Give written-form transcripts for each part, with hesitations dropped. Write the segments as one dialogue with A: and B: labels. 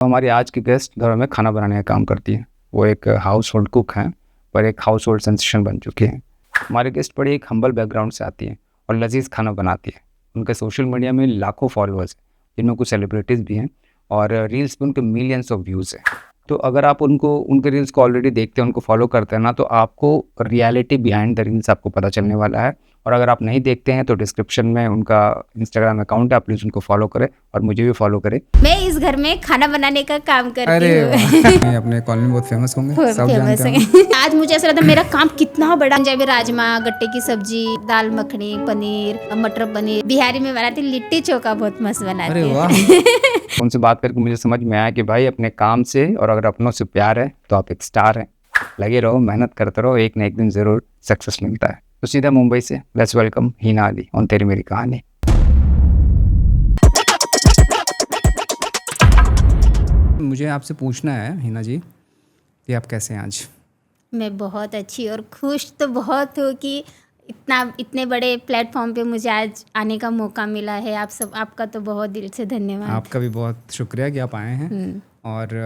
A: हमारी आज की गेस्ट घरों में खाना बनाने का काम करती है। वो एक हाउस होल्ड कुक हैं, पर एक हाउस होल्ड सेंसेशन बन चुकी हैं। हमारी गेस्ट बड़ी एक हम्बल बैकग्राउंड से आती है और लजीज खाना बनाती है। उनके सोशल मीडिया में लाखों फॉलोअर्स हैं, जिनमें कुछ सेलिब्रिटीज़ भी हैं और रील्स पे उनके मिलियंस ऑफ व्यूज़ हैं। तो अगर आप उनके रील्स को ऑलरेडी देखते हैं, उनको फॉलो करते हैं ना, तो आपको रियलिटी बिहाइंड द रील्स आपको पता चलने वाला है। और अगर आप नहीं देखते हैं तो डिस्क्रिप्शन में उनका इंस्टाग्राम अकाउंट है, आप प्लीज़ उनको फॉलो करें और मुझे भी फॉलो करें।
B: मैं इस घर में खाना बनाने का काम करती
C: अरे
B: हूँ।
C: वाह, अपने कॉलोनी में बहुत फेमस होंगे, सब
B: फेमस
C: जानते होंगे।
B: है। आज मुझे ऐसा लगता है मेरा काम कितना बड़ा। पंजाबी राजमा, गट्टे की सब्जी, दाल मखनी, पनीर, मटर पनीर। बिहारी में बनाती लिट्टी चोखा बहुत मस्त बनाती
C: अरे
B: है।
C: वाह।
A: उनसे बात करके मुझे समझ में आया कि भाई अपने काम से और अगर अपनों से प्यार है तो आप एक स्टार हैं। लगे रहो, मेहनत करते रहो, एक न एक दिन ज़रूर सक्सेस मिलता है। तो सीधा मुंबई से let's welcome Hina Ali on तेरी मेरी कहानी।
C: मुझे आपसे पूछना है हिना जी कि आप कैसे हैं आज?
B: मैं बहुत अच्छी और खुश तो बहुत हूँ कि इतने बड़े प्लेटफॉर्म पे मुझे आज आने का मौका मिला है। आपका तो बहुत दिल से धन्यवाद।
C: आपका भी बहुत शुक्रिया कि आप आए हैं। और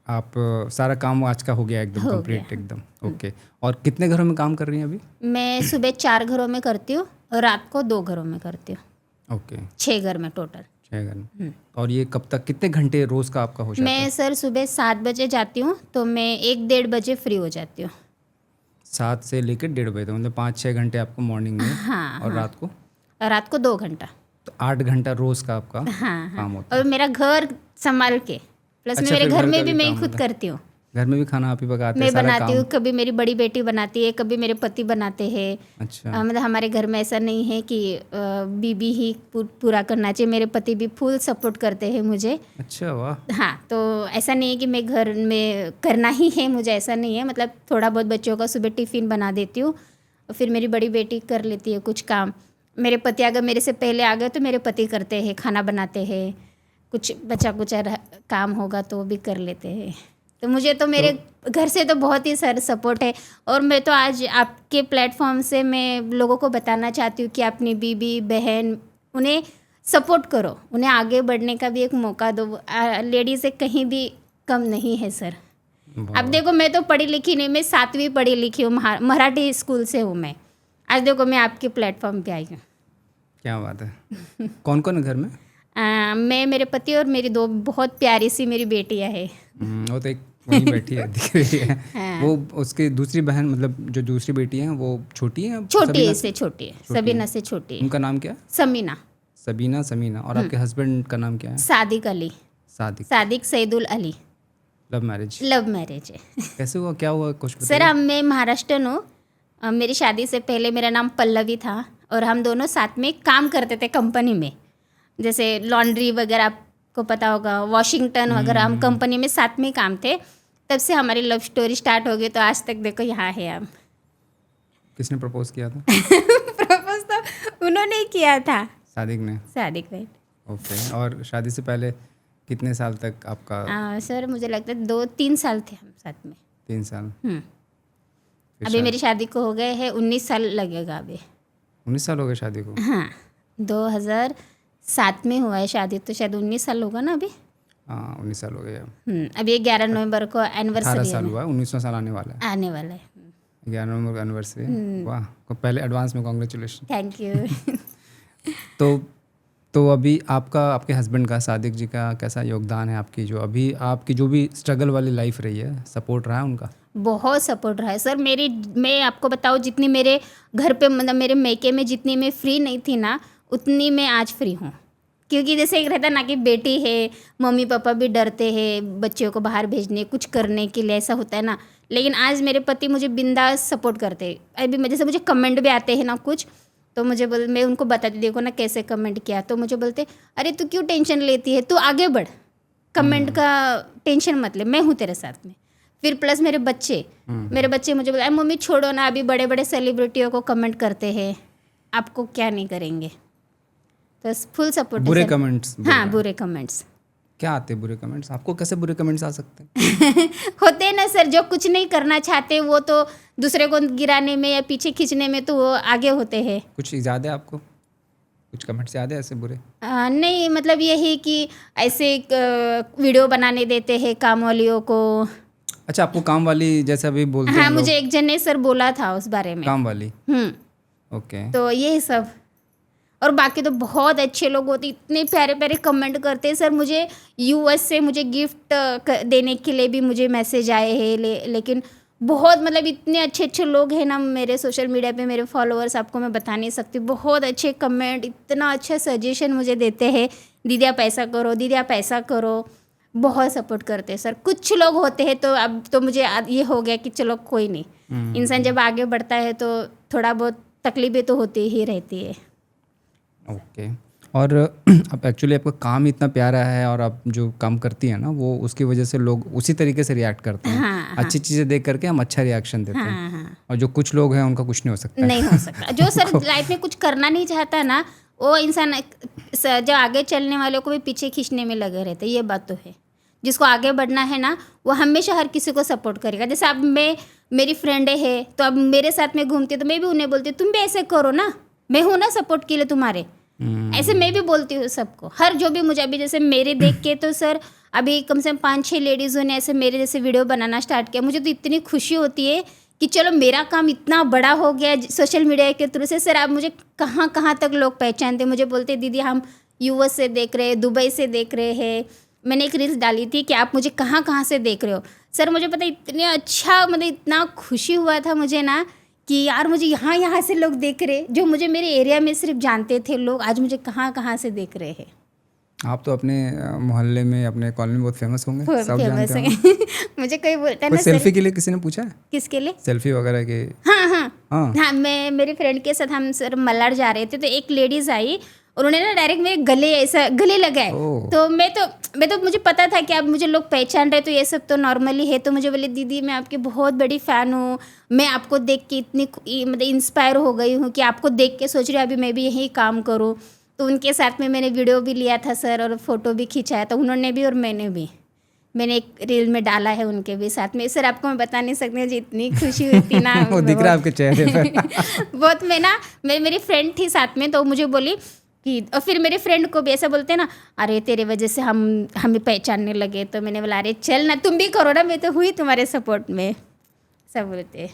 C: आप सारा काम आज का हो गया एकदम कंप्लीट एकदम ओके। और कितने घरों में काम कर रही हैं अभी?
B: मैं सुबह 4 घरों में करती हूँ और रात को 2 घरों में करती हूँ।
C: ओके,
B: 6 घर में टोटल।
C: 6 घर में। और ये कब तक, कितने घंटे रोज़ का आपका हो जाता है?
B: मैं सर सुबह 7 बजे जाती हूँ तो मैं 1-1:30 बजे फ्री हो जाती हूँ।
C: 7 से लेकर 1:30 बजे तक, मतलब 5-6 घंटे आपको मॉर्निंग में।
B: हाँ,
C: और
B: हाँ। रात को 2 घंटा।
C: तो 8 घंटा रोज़ का आपका
B: हाँ,
C: काम
B: हाँ।
C: होता है।
B: और मेरा घर संभाल के प्लस
C: अच्छा,
B: मैं मेरे
C: फिर
B: घर
C: घर
B: में
C: का
B: भी
C: भी
B: मैं ही
C: काम
B: खुद
C: होता है।
B: करती हूँ।
C: घर में भी खाना आप ही पकाते हैं?
B: मैं
C: सारा
B: बनाती
C: काम?
B: हूँ, कभी मेरी बड़ी बेटी बनाती है, कभी मेरे पति बनाते हैं।
C: अच्छा।
B: मतलब हमारे घर में ऐसा नहीं है कि बीबी ही पूरा करना चाहिए। मेरे पति भी फुल सपोर्ट करते हैं मुझे।
C: अच्छा, वाह।
B: हाँ, तो ऐसा नहीं है कि मैं घर में करना ही है मुझे, ऐसा नहीं है। मतलब थोड़ा बहुत बच्चों का सुबह टिफ़िन बना देती हूँ और फिर मेरी बड़ी बेटी कर लेती है कुछ काम। मेरे पति अगर मेरे से पहले आ गए तो मेरे पति करते हैं, खाना बनाते हैं। कुछ बचा कुचा काम होगा तो वो भी कर लेते हैं। तो मुझे तो मेरे घर से तो बहुत ही सर सपोर्ट है। और मैं तो आज आपके प्लेटफॉर्म से मैं लोगों को बताना चाहती हूँ कि अपनी बीबी बहन उन्हें सपोर्ट करो, उन्हें आगे बढ़ने का भी एक मौका दो। लेडीज़ से कहीं भी कम नहीं है सर। अब देखो, मैं तो पढ़ी लिखी नहीं, मैं 7वीं पढ़ी लिखी हूँ, मराठी स्कूल से हूँ मैं। आज देखो मैं आपके प्लेटफॉर्म पे आई हूँ।
C: क्या बात है। कौन कौन है घर में?
B: मैं, मेरे पति और मेरी 2 बहुत प्यारी सी मेरी बेटियाँ हैं।
C: वो तो एक वहीं बैठी है, दिख रही है।
B: हाँ।
C: वो उसकी दूसरी बहन, मतलब जो दूसरी बेटी है वो छोटी है?
B: छोटी है, इससे छोटी है, सबीना से छोटी है।
C: उनका नाम क्या है?
B: समीना।
C: सबीना। और आपके हस्बैंड का नाम क्या है?
B: Sadiq Ali. Sadiq Saeedul Ali.
C: Love marriage?
B: Love marriage है।
C: कैसे हुआ, क्या हुआ, कुछ
B: सर मैं महाराष्ट्रन हूँ। मेरी शादी से पहले मेरा नाम पल्लवी था और हम दोनों साथ में काम करते थे कंपनी में। जैसे लॉन्ड्री वगैरह आपको पता होगा, वॉशिंगटन वगैरह, हम कंपनी में साथ में काम थे। तब से हमारी लव स्टोरी स्टार्ट हो गई, तो आज तक देखो यहाँ है हम।
C: किसने प्रपोज किया था?
B: प्रपोज तो उन्होंने ही किया था,
C: सादिक ने।
B: सादिक भाई।
C: ओके। और शादी से पहले कितने साल तक आपका?
B: सर मुझे लगता है 2-3 साल थे हम साथ में।
C: 3 साल।
B: अभी मेरी शादी को हो गए हैं 19 साल लगेगा अभी।
C: 19 साल हो गए शादी को?
B: हाँ, 2007 में हुआ है शादी, तो शायद 19 साल होगा ना अभी।
C: हाँ, 19 साल हो गए।
B: अभी 11 नवंबर को
C: 18
B: एनिवर्सरी
C: साल हुआ है, 19वां साल आने वाला है।
B: आने वाला है।
C: 11 नवंबर को एनिवर्सरी। वाह, पहले एडवांस में कॉन्ग्रेचुलेशन।
B: Thank you.
C: तो अभी आपके हस्बैंड का, सादिक जी का कैसा योगदान है आपकी, जो अभी आपकी जो भी स्ट्रगल वाली लाइफ रही है, सपोर्ट रहा है उनका?
B: बहुत सपोर्ट रहा है सर। मैं आपको बताऊँ, जितनी मेरे घर पे, मतलब मेरे मैके में जितनी मैं फ्री नहीं थी ना, उतनी मैं आज फ्री हूँ। क्योंकि जैसे एक रहता ना कि बेटी है, मम्मी पापा भी डरते हैं बच्चों को बाहर भेजने, कुछ करने के लिए, ऐसा होता है ना। लेकिन आज मेरे पति मुझे बिंदास सपोर्ट करते हैं। अभी जैसे मुझे कमेंट भी आते हैं ना कुछ, तो मैं उनको बताती, देखो ना कैसे कमेंट किया, तो मुझे बोलते अरे तू क्यों टेंशन लेती है, तू आगे बढ़, कमेंट का टेंशन मत ले, मैं हूँ तेरे साथ में। फिर प्लस मेरे बच्चे मुझे बोला मम्मी छोड़ो ना, अभी बड़े बड़े सेलिब्रिटियों को कमेंट करते हैं, आपको क्या नहीं करेंगे। तो फुल सपोर्ट।
C: बुरे कमेंट्स?
B: हाँ, बुरे कमेंट्स।
C: क्या आते हैं बुरे कमेंट्स? आपको कैसे बुरे कमेंट्स आ सकते हैं?
B: होते हैं ना सर, जो कुछ नहीं करना चाहते वो तो दूसरे को गिराने में या पीछे खींचने में तो वो आगे होते हैं।
C: कुछ याद है आपको? कुछ कमेंट्स याद है ऐसे बुरे?
B: नहीं, मतलब यही कि ऐसे वीडियो बनाने देते हैं काम वालियों को।
C: अच्छा, आपको काम वाली जैसे अभी बोलते
B: हाँ,
C: हैं लोग,
B: मुझे एक जन ने सर बोला था उस बारे में।
C: काम वाली, ओके।
B: तो यही सब। और बाकी तो बहुत अच्छे लोग होते, इतने प्यारे प्यारे कमेंट करते हैं। सर मुझे यूएस से मुझे गिफ्ट देने के लिए भी मुझे मैसेज आए हैं, लेकिन बहुत मतलब इतने अच्छे अच्छे लोग हैं ना मेरे सोशल मीडिया पे, मेरे फॉलोअर्स, आपको मैं बता नहीं सकती। बहुत अच्छे कमेंट, इतना अच्छा सजेशन मुझे देते हैं, दीदी आप ऐसा करो, दीदी आप ऐसा करो। बहुत सपोर्ट करते हैं सर। कुछ लोग होते हैं तो अब तो मुझे ये हो गया कि चलो कोई नहीं, इंसान जब आगे बढ़ता है तो थोड़ा बहुत तकलीफें तो होती ही रहती है।
C: ओके। और अब एक्चुअली आपका काम इतना प्यारा है और आप जो काम करती हैं ना, वो उसकी वजह से लोग उसी तरीके से रिएक्ट करते हैं।
B: हाँ,
C: अच्छी चीज़ें देख करके हम अच्छा रिएक्शन देते हैं।
B: हाँ।
C: और जो कुछ लोग हैं उनका कुछ नहीं हो सकता है।
B: नहीं हो सकता। जो सर लाइफ में कुछ करना नहीं चाहता ना, वो इंसान जो आगे चलने वालों को भी पीछे खींचने में लगे रहते, ये बात तो है। जिसको आगे बढ़ना है ना, वो हमेशा हर किसी को सपोर्ट करेगा। जैसे अब मेरी फ्रेंड है तो अब मेरे साथ में घूमती है तो मैं भी उन्हें बोलती हूँ तुम भी ऐसे करो ना, मैं हूँ ना सपोर्ट के लिए तुम्हारे। ऐसे मैं भी बोलती हूँ सबको, हर जो भी मुझे अभी जैसे मेरे देख के तो सर अभी कम से कम 5-6 लेडीज़ों ने ऐसे मेरे जैसे वीडियो बनाना स्टार्ट किया। मुझे तो इतनी खुशी होती है कि चलो मेरा काम इतना बड़ा हो गया सोशल मीडिया के थ्रू से। सर आप मुझे कहाँ कहाँ तक लोग पहचानते, मुझे बोलते दीदी हम यूएस से देख रहे हैं, दुबई से देख रहे हैं। मैंने एक रील्स डाली थी कि आप मुझे कहाँ कहाँ से देख रहे हो। सर मुझे पता इतने अच्छा, मतलब इतना खुशी हुआ था मुझे ना कि यार मुझे यहाँ से लोग देख रहे, जो मुझे मेरे एरिया में सिर्फ जानते थे लोग, आज मुझे कहाँ कहाँ से देख रहे हैं।
C: आप तो अपने मोहल्ले में, अपने कॉलोनी में बहुत फेमस होंगे, सब
B: फेमस
C: जानते
B: है।
C: होंगे।
B: मुझे कोई बोलता है
C: कोई
B: ना
C: सेल्फी के लिए किसी ने पूछा है?
B: किसके लिए?
C: सेल्फी वगैरह के?
B: हाँ, मैं मेरी फ्रेंड के साथ हम सर मल्लाड़ जा रहे थे तो एक लेडीज़ आई, उन्होंने ना डायरेक्ट मेरे गले लगाए। तो मैं तो मुझे पता था कि अब मुझे लोग पहचान रहे, तो ये सब तो नॉर्मली है। तो मुझे बोले दीदी मैं आपकी बहुत बड़ी फ़ैन हूँ, मैं आपको देख के इतनी मतलब इंस्पायर हो गई हूँ कि आपको देख के सोच रही हूँ अभी मैं भी यही काम करूँ। तो उनके साथ में मैंने वीडियो भी लिया था सर और फ़ोटो भी खिंचाया था, उन्होंने भी और मैंने भी। मैंने एक रील में डाला है उनके भी साथ में। सर आपको मैं बता नहीं सकती, मुझे इतनी खुशी हुई थी ना।
C: वो दिख रहा है आपके चेहरे पर।
B: बहुत। मेरी फ्रेंड थी साथ में, तो मुझे बोली कि, और फिर मेरे फ्रेंड को भी ऐसा बोलते हैं ना, अरे तेरे वजह से हमें पहचानने लगे। तो मैंने बोला अरे चल ना तुम भी करो ना, मैं तो हुई तुम्हारे सपोर्ट में, सब बोलते।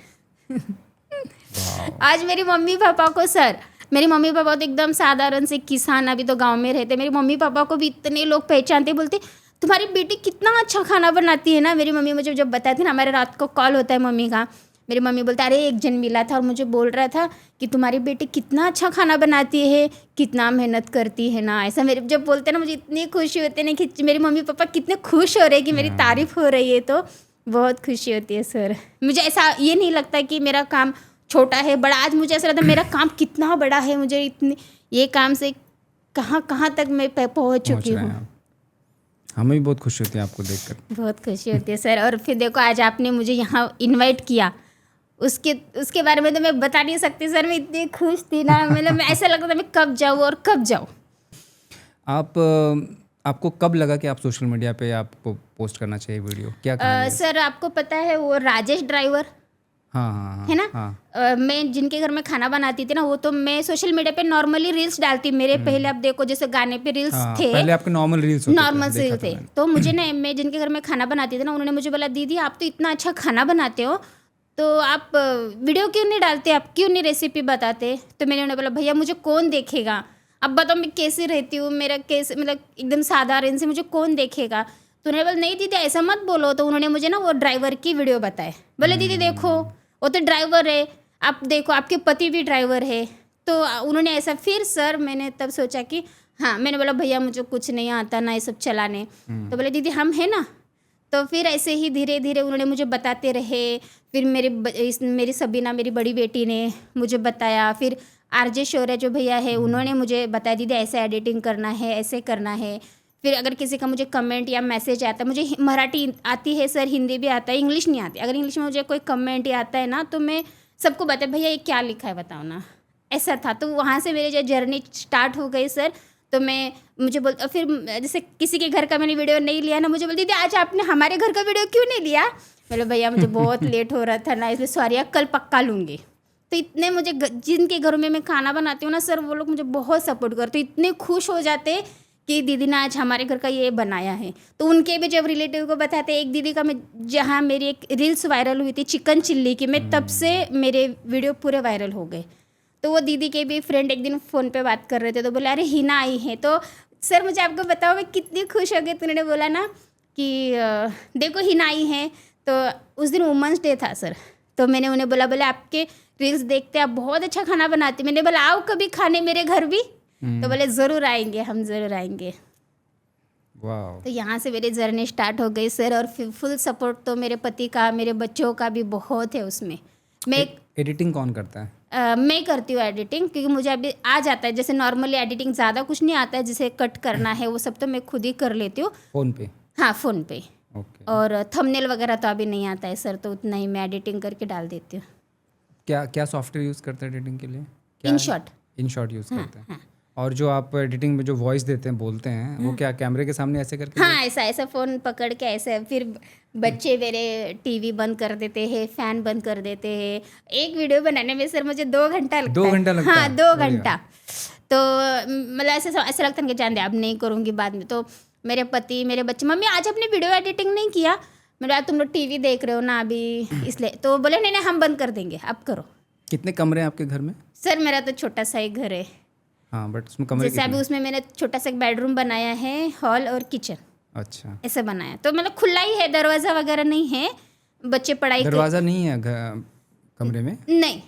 B: आज मेरी मम्मी पापा को सर, मेरी मम्मी पापा तो एकदम साधारण से किसान, अभी तो गांव में रहते, मेरी मम्मी पापा को भी इतने लोग पहचानते, बोलते तुम्हारी बेटी कितना अच्छा खाना बनाती है ना। मेरी मम्मी मुझे जब बताती ना, हमारे रात को कॉल होता है मम्मी का, मेरी मम्मी बोलती अरे एक जन मिला था और मुझे बोल रहा था कि तुम्हारी बेटी कितना अच्छा खाना बनाती है, कितना मेहनत करती है ना। ऐसा मेरे जब बोलते हैं ना, मुझे इतनी खुशी होती है ना कि मेरे मम्मी पापा कितने खुश हो रहे हैं कि मेरी तारीफ़ हो रही है, तो बहुत खुशी होती है सर। मुझे ऐसा ये नहीं लगता कि मेरा काम छोटा है बड़ा, आज मुझे ऐसा लगता है मेरा काम कितना बड़ा है, मुझे इतनी ये काम से कहाँ कहाँ तक मैं पहुँच चुकी हूँ।
C: हमें भी बहुत खुशी होती है आपको देखकर।
B: बहुत खुशी होती है सर। और फिर देखो आज आपने मुझे यहाँ इनवाइट किया, उसके बारे में तो मैं बता नहीं सकती सर, मैं इतनी खुश थी ना, मतलब मैं ऐसा लगता था मैं कब जाऊँ और कब जाऊँ।
C: आपको कब लगा कि आप सोशल मीडिया पे आपको पोस्ट करना चाहिए वीडियो, क्या
B: सर आपको पता है वो राजेश ड्राइवर,
C: हाँ
B: है ना, मैं जिनके घर में खाना बनाती थी ना, वो तो मैं सोशल मीडिया पे नॉर्मली रील्स डालती मेरे पहले, आप देखो जैसे गाने पे रील्स थे,
C: पहले आपके नॉर्मल रील्स
B: थे। तो मुझे ना, मैं जिनके घर में खाना बनाती थी ना, उन्होंने मुझे बोला दीदी आप तो इतना अच्छा खाना बनाते हो, तो आप वीडियो क्यों नहीं डालते, आप क्यों नहीं रेसिपी बताते। तो मैंने उन्हें बोला भैया मुझे कौन देखेगा, अब बताओ मैं कैसी रहती हूँ, मेरा कैसे मतलब एकदम साधारण से, मुझे कौन देखेगा। तो उन्होंने बोला नहीं दीदी ऐसा मत बोलो। तो उन्होंने मुझे ना वो ड्राइवर की वीडियो बताए, बोले दीदी देखो वो तो ड्राइवर है, आप देखो आपके पति भी ड्राइवर है। तो उन्होंने ऐसा, फिर सर मैंने तब सोचा कि हाँ, मैंने बोला भैया मुझे कुछ नहीं आता ना ये सब चलाने। तो बोले दीदी हम है ना। तो फिर ऐसे ही धीरे धीरे उन्होंने मुझे बताते रहे। फिर मेरी सबीना मेरी बड़ी बेटी ने मुझे बताया, फिर आरजे शौर्य जो भैया है उन्होंने मुझे बताया दीदी ऐसे एडिटिंग करना है, ऐसे करना है। फिर अगर किसी का मुझे कमेंट या मैसेज आता है, मुझे मराठी आती है सर, हिंदी भी आता है, इंग्लिश नहीं आती। अगर इंग्लिश में मुझे कोई कमेंट या आता है ना, तो मैं सबको बताया भैया ये क्या लिखा है बताओ ना, ऐसा था। तो वहाँ से मेरी जो जर्नी स्टार्ट हो गई सर। तो मुझे बोल, फिर जैसे किसी के घर का मैंने वीडियो नहीं लिया ना, मुझे बोलती थी आज आपने हमारे घर का वीडियो क्यों नहीं लिया। बोले भैया मुझे बहुत लेट हो रहा था ना, इसलिए सॉरी कल पक्का लूँगी। तो इतने मुझे जिनके घरों में मैं खाना बनाती हूँ ना सर, वो लोग मुझे बहुत सपोर्ट करते, इतने खुश हो जाते कि दीदी ने आज हमारे घर का ये बनाया है। तो उनके भी जब रिलेटिव को बताते, एक दीदी का मैं जहाँ मेरी एक रील्स वायरल हुई थी चिकन चिल्ली की, मैं तब से मेरे वीडियो पूरे वायरल हो गए। तो वो दीदी के भी फ्रेंड एक दिन फ़ोन पे बात कर रहे थे, तो बोले अरे हिना आई है। तो सर मुझे आपको बताओ मैं कितनी खुश हो गई। तो उन्होंने बोला ना कि देखो हिना आई है। तो उस दिन वुमेंस डे था सर, तो मैंने उन्हें बोले आपके रील्स देखते आप बहुत अच्छा खाना बनाती। मैंने बोला आओ कभी खाने मेरे घर भी। तो बोले ज़रूर आएंगे, हम ज़रूर आएंगे।
C: वाह।
B: तो यहाँ से मेरी जर्नी स्टार्ट हो गई सर, और फुल सपोर्ट तो मेरे पति का, मेरे बच्चों का भी बहुत है उसमें। मैं
C: एडिटिंग कौन करता है?
B: मैं करती हूँ एडिटिंग, क्योंकि मुझे अभी आ जाता है। जैसे नॉर्मली एडिटिंग ज़्यादा कुछ नहीं आता है, जिसे कट करना है वो सब तो मैं खुद ही कर लेती हूँ
C: फ़ोन पे?
B: हाँ फ़ोन पे।
C: ओके।
B: और थंबनेल वगैरह तो अभी नहीं आता है सर, तो उतना ही मैं एडिटिंग करके डाल देती हूँ।
C: क्या क्या सॉफ्टवेयर यूज़ करते हैं एडिटिंग के लिए?
B: InShot।
C: InShot यूज़ करते हैं। और जो आप एडिटिंग में जो वॉइस देते हैं, बोलते हैं, वो क्या कैमरे के सामने ऐसे करके?
B: हाँ ऐसा फ़ोन पकड़ के ऐसे, फिर बच्चे मेरे टीवी बंद कर देते हैं, फ़ैन बंद कर देते हैं। एक वीडियो बनाने में सर मुझे 2 घंटा लगता है।
C: 2 घंटा लगता है?
B: हाँ 2 घंटा। तो मतलब ऐसा लगता है कि जान दे अब नहीं करूँगी बाद में। तो मेरे पति, मेरे बच्चे, मम्मी आज अपनी वीडियो एडिटिंग नहीं किया। मेरा तुम लोग टीवी देख रहे हो ना अभी, इसलिए। तो बोले नहीं हम बंद कर देंगे, अब करो।
C: कितने कमरे हैं आपके घर में?
B: सर मेरा तो छोटा सा ही घर है।
C: हाँ, बट उसमें कमरे
B: जैसे अभी उसमें मैंने छोटा सा बेडरूम बनाया है, हॉल और किचन।
C: अच्छा।
B: ऐसे बनाया, तो मतलब खुला ही है, दरवाज़ा वगैरह नहीं है। बच्चे पढ़ाई
C: दरवाज़ा नहीं है कमरे में?
B: नहीं,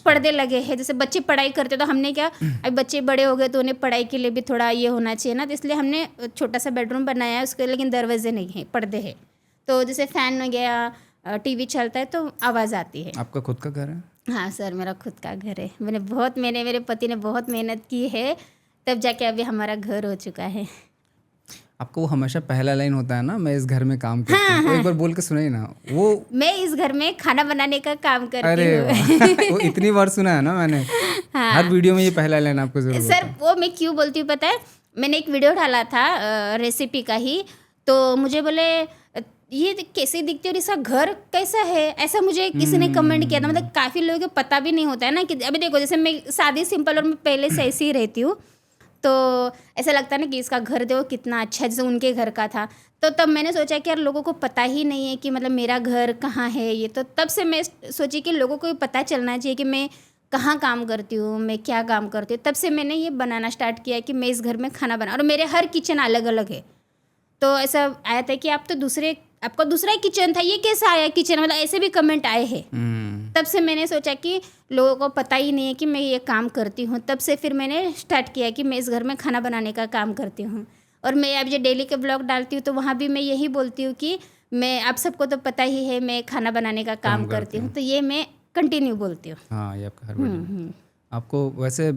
B: पर्दे लगे हैं। जैसे बच्चे पढ़ाई करते तो हमने क्या, अभी बच्चे बड़े हो गए तो उन्हें पढ़ाई के लिए भी थोड़ा ये होना चाहिए ना, तो इसलिए हमने छोटा सा बेडरूम बनाया है उसके, लेकिन दरवाजे नहीं है, पर्दे हैं। तो जैसे फ़ैन हो गया, टीवी चलता है तो आवाज़ आती है।
C: आपका खुद का घर है?
B: हाँ सर मेरा खुद का घर है। मेरे पति ने बहुत मेहनत की है, तब जाके अभी हमारा घर हो चुका है।
C: आपको वो हमेशा पहला लाइन होता है ना, मैं इस घर में काम करती हूँ, वो एक बार बोल के सुनाई ना। वो
B: मैं इस घर में खाना बनाने का काम करती
C: अरे
B: हूँ।
C: वो इतनी बार सुना है ना मैंने।
B: हाँ।
C: हर वीडियो में ये पहला लाइन आपको जरूर
B: सर वो मैं क्यों बोलती हूँ पता है, मैंने एक वीडियो डाला था रेसिपी का ही, तो मुझे बोले ये कैसे दिखती है और इसका घर कैसा है, ऐसा मुझे किसी ने कमेंट किया था। मतलब काफ़ी लोगों को पता भी नहीं होता है ना कि अभी देखो जैसे मैं सादी सिंपल और मैं पहले से ऐसी ही रहती हूँ, तो ऐसा लगता है ना कि इसका घर देखो कितना अच्छा, जैसे उनके घर का था। तो तब मैंने सोचा कि यार लोगों को पता ही नहीं है कि मतलब मेरा घर कहाँ है ये, तो तब से मैं सोची कि लोगों को पता चलना चाहिए कि मैं कहाँ काम करती हूँ, मैं क्या काम करती हूँ। तब से मैंने ये बनाना स्टार्ट किया कि मैं इस घर में खाना बना, और मेरे हर किचन अलग अलग है। तो ऐसा आया था कि आपका दूसरा ही किचन था, ये कैसा आया किचन, मतलब ऐसे भी कमेंट आए हैं। तब से मैंने सोचा कि लोगों को पता ही नहीं है कि मैं ये काम करती हूँ। तब से फिर मैंने स्टार्ट किया कि मैं इस घर में खाना बनाने का काम करती हूँ। और मैं अब जो डेली के ब्लॉग डालती हूँ तो वहाँ भी मैं यही बोलती हूँ कि मैं, आप सबको तो पता ही है मैं खाना बनाने का काम करती हूँ, तो ये मैं कंटिन्यू बोलती हूँ।
C: हाँ, ये आपका हर वीडियो। आपको वैसे